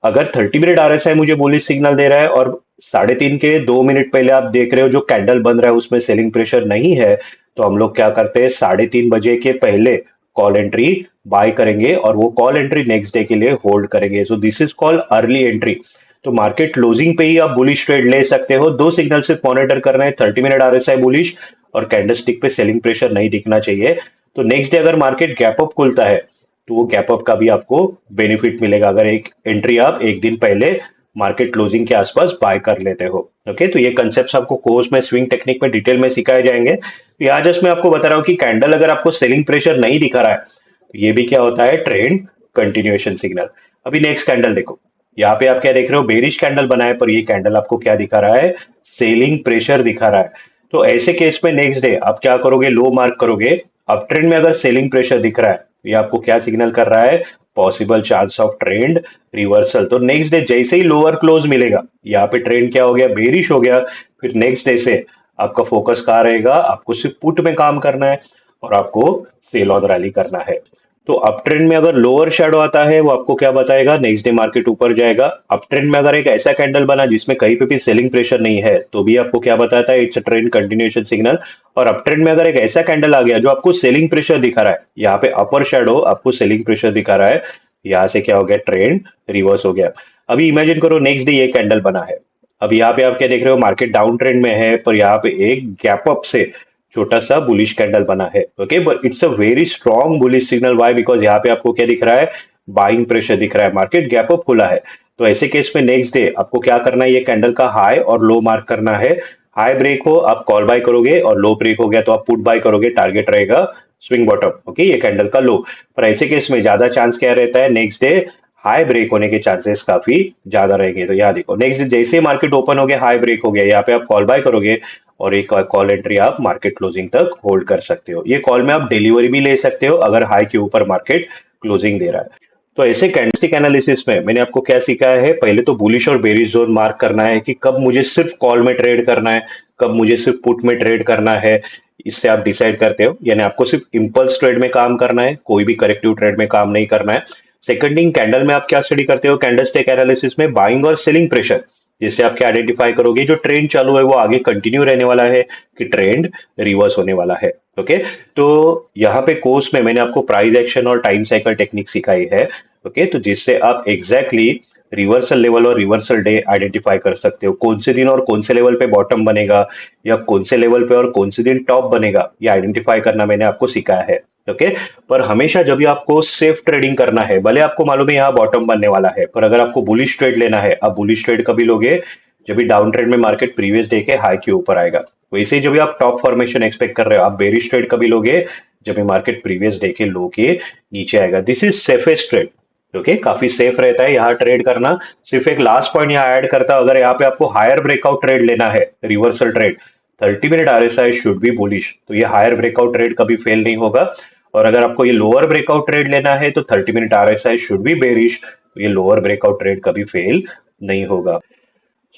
अगर 30 मिनट आरएसआई मुझे बुलिश सिग्नल दे रहा है और 3:30 के 2 मिनट पहले आप देख रहे हो जो कैंडल बन रहा है उसमें सेलिंग प्रेशर नहीं है, तो हम लोग क्या करते हैं, 3:30 बजे के पहले कॉल एंट्री बाय करेंगे और वो कॉल एंट्री नेक्स्ट डे के लिए होल्ड करेंगे। सो this is called early entry. तो मार्केट क्लोजिंग पे ही आप बुलिश ट्रेड ले सकते हो। दो सिग्नल सिर्फ मॉनिटर करना है, 30 मिनट आरएसआई बुलिश और कैंडलस्टिक पे सेलिंग प्रेशर नहीं दिखना चाहिए। तो नेक्स्ट डे अगर मार्केट गैप अप खुलता है तो वो गैप अप का भी आपको बेनिफिट मिलेगा, अगर एक एंट्री आप एक दिन पहले मार्केट क्लोजिंग के आसपास बाय कर लेते हो। ओके, तो ये कंसेप्ट आपको कोर्स में स्विंग टेक्निक में डिटेल में सिखाए जाएंगे। तो यहाँ जस्ट मैं आपको बता रहा हूँ कि कैंडल अगर आपको सेलिंग प्रेशर नहीं दिखा रहा है, तो ये भी क्या होता है, ट्रेंड कंटिन्यूएशन सिग्नल। अभी नेक्स्ट कैंडल देखो, यहाँ पे आप क्या देख रहे हो, बेरिश कैंडल बना है, पर ये कैंडल आपको क्या दिखा रहा है, सेलिंग प्रेशर दिखा रहा है। तो ऐसे केस में नेक्स्ट डे आप क्या करोगे, लो मार्क करोगे। अप ट्रेंड में अगर सेलिंग प्रेशर दिख रहा है, ये आपको क्या सिग्नल कर रहा है, possible chance of trend reversal. तो नेक्स्ट डे जैसे ही लोअर क्लोज मिलेगा, यहाँ पे ट्रेंड क्या हो गया, बेरिश हो गया, फिर नेक्स्ट डे से आपका फोकस कहाँ रहेगा, आपको सिर्फ पुट में काम करना है और आपको सेल ऑन रैली करना है। तो अप ट्रेंड में अगर लोअर शेडो आता है, वो आपको क्या बताएगा, नेक्स्ट डे मार्केट ऊपर जाएगा। अप ट्रेंड में अगर एक ऐसा कैंडल बना जिसमें कहीं पे भी सेलिंग प्रेशर नहीं है, तो भी आपको क्या बताता है, it's a trend continuation signal. और अप ट्रेंड में अगर एक ऐसा कैंडल आ गया जो आपको सेलिंग प्रेशर दिखा रहा है, यहाँ पे अपर शेडो आपको सेलिंग प्रेशर दिखा रहा है, यहाँ से क्या हो गया, ट्रेंड रिवर्स हो गया। अभी इमेजिन करो नेक्स्ट डे ये कैंडल बना है। अब यहाँ पे आप क्या देख रहे हो, मार्केट डाउन ट्रेंड में है, पर यहाँ पे एक गैप अप से छोटा सा बुलिश कैंडल बना है। Okay, but it's a very strong bullish signal. Why, because यहाँ पे आपको क्या दिख रहा है, बाइंग प्रेशर दिख रहा है, मार्केट गैप अप खुला है। तो ऐसे केस में नेक्स्ट डे आपको क्या करना है, ये कैंडल का हाई और लो मार्क करना है। हाई ब्रेक हो आप कॉल बाय करोगे और लो ब्रेक हो गया तो आप पुट बाय करोगे, टारगेट रहेगा स्विंग बॉटम। ओके, ये कैंडल का लो। पर ऐसे केस में ज्यादा चांस क्या रहता है, नेक्स्ट डे हाई ब्रेक होने के चांसेस काफी ज्यादा रहेंगे। तो यहाँ देखो, नेक्स्ट डे जैसे मार्केट ओपन हो गया, हाई ब्रेक हो गया, यहाँ पे आप कॉल बाय करोगे और एक कॉल एंट्री आप मार्केट क्लोजिंग तक होल्ड कर सकते हो। ये कॉल में आप डिलीवरी भी ले सकते हो अगर हाई के ऊपर मार्केट क्लोजिंग दे रहा है। तो ऐसे कैंडलस्टिक एनालिसिस में मैंने आपको क्या सिखाया है, पहले तो बुलिश और बेरिश जोन मार्क करना है कि कब मुझे सिर्फ कॉल में ट्रेड करना है, कब मुझे सिर्फ पुट में ट्रेड करना है। इससे आप डिसाइड करते हो, यानी आपको सिर्फ इंपल्स ट्रेड में काम करना है, कोई भी करेक्टिव ट्रेड में काम नहीं करना है। सेकंडिंग कैंडल में आप क्या स्टडी करते हो कैंडलस्टिक एनालिसिस में? बाइंग और सेलिंग प्रेशर, जिससे आप क्या आइडेंटिफाई करोगे जो ट्रेंड चालू है वो आगे कंटिन्यू रहने वाला है कि ट्रेंड रिवर्स होने वाला है। ओके, तो यहाँ पे कोर्स में मैंने आपको प्राइस एक्शन और टाइम साइकिल टेक्निक सिखाई है। ओके, तो जिससे आप एग्जैक्टली रिवर्सल लेवल और रिवर्सल डे आइडेंटिफाई कर सकते हो, कौन से दिन और कौन से लेवल पे बॉटम बनेगा या कौन से लेवल पे और कौन से दिन टॉप बनेगा, ये आइडेंटिफाई करना मैंने आपको सिखाया है। ओके, पर हमेशा जब भी आपको सेफ ट्रेडिंग करना है, भले आपको मालूम है यहाँ बॉटम बनने वाला है, पर अगर आपको बुलिश ट्रेड लेना है, आप बुलिश ट्रेड कभी लोगे जब भी डाउन ट्रेड में मार्केट प्रीवियस डे के हाई के ऊपर आएगा। वैसे ही जब भी आप टॉप फॉर्मेशन एक्सपेक्ट कर रहे हो, आप बेरिश ट्रेड कभी लोगे जब भी मार्केट प्रीवियस डे के लो के नीचे आएगा। This is safest trade. Okay, काफी सेफ रहता है यहाँ ट्रेड करना। सिर्फ एक लास्ट पॉइंट यहाँ ऐड करता हूं, अगर यहाँ पे आपको हायर ब्रेकआउट ट्रेड लेना है, reversal trade, 30 minute RSI should be bullish, तो ये हायर ब्रेकआउट ट्रेड कभी फेल नहीं होगा। और अगर आपको ये लोअर ब्रेकआउट ट्रेड लेना है तो 30 minute RSI should be bearish, तो ये लोअर ब्रेकआउट ट्रेड कभी फेल नहीं होगा।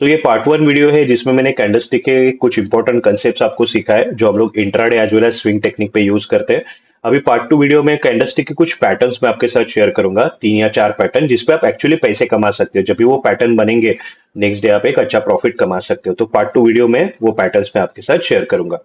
सो ये पार्ट 1 वीडियो है जिसमें मैंने कैंडलस्टिक के कुछ इंपॉर्टेंट कंसेप्ट्स आपको सिखाए जो हम लोग intraday as well as swing technique पे यूज करते हैं। अभी पार्ट 2 वीडियो में कैंडलस्टिक के कुछ पैटर्न्स मैं आपके साथ शेयर करूंगा, 3 या 4 पैटर्न जिसपे आप एक्चुअली पैसे कमा सकते हो। जब भी वो पैटर्न बनेंगे नेक्स्ट डे आप एक अच्छा प्रॉफिट कमा सकते हो। तो पार्ट 2 वीडियो में वो पैटर्न्स मैं आपके साथ शेयर करूंगा।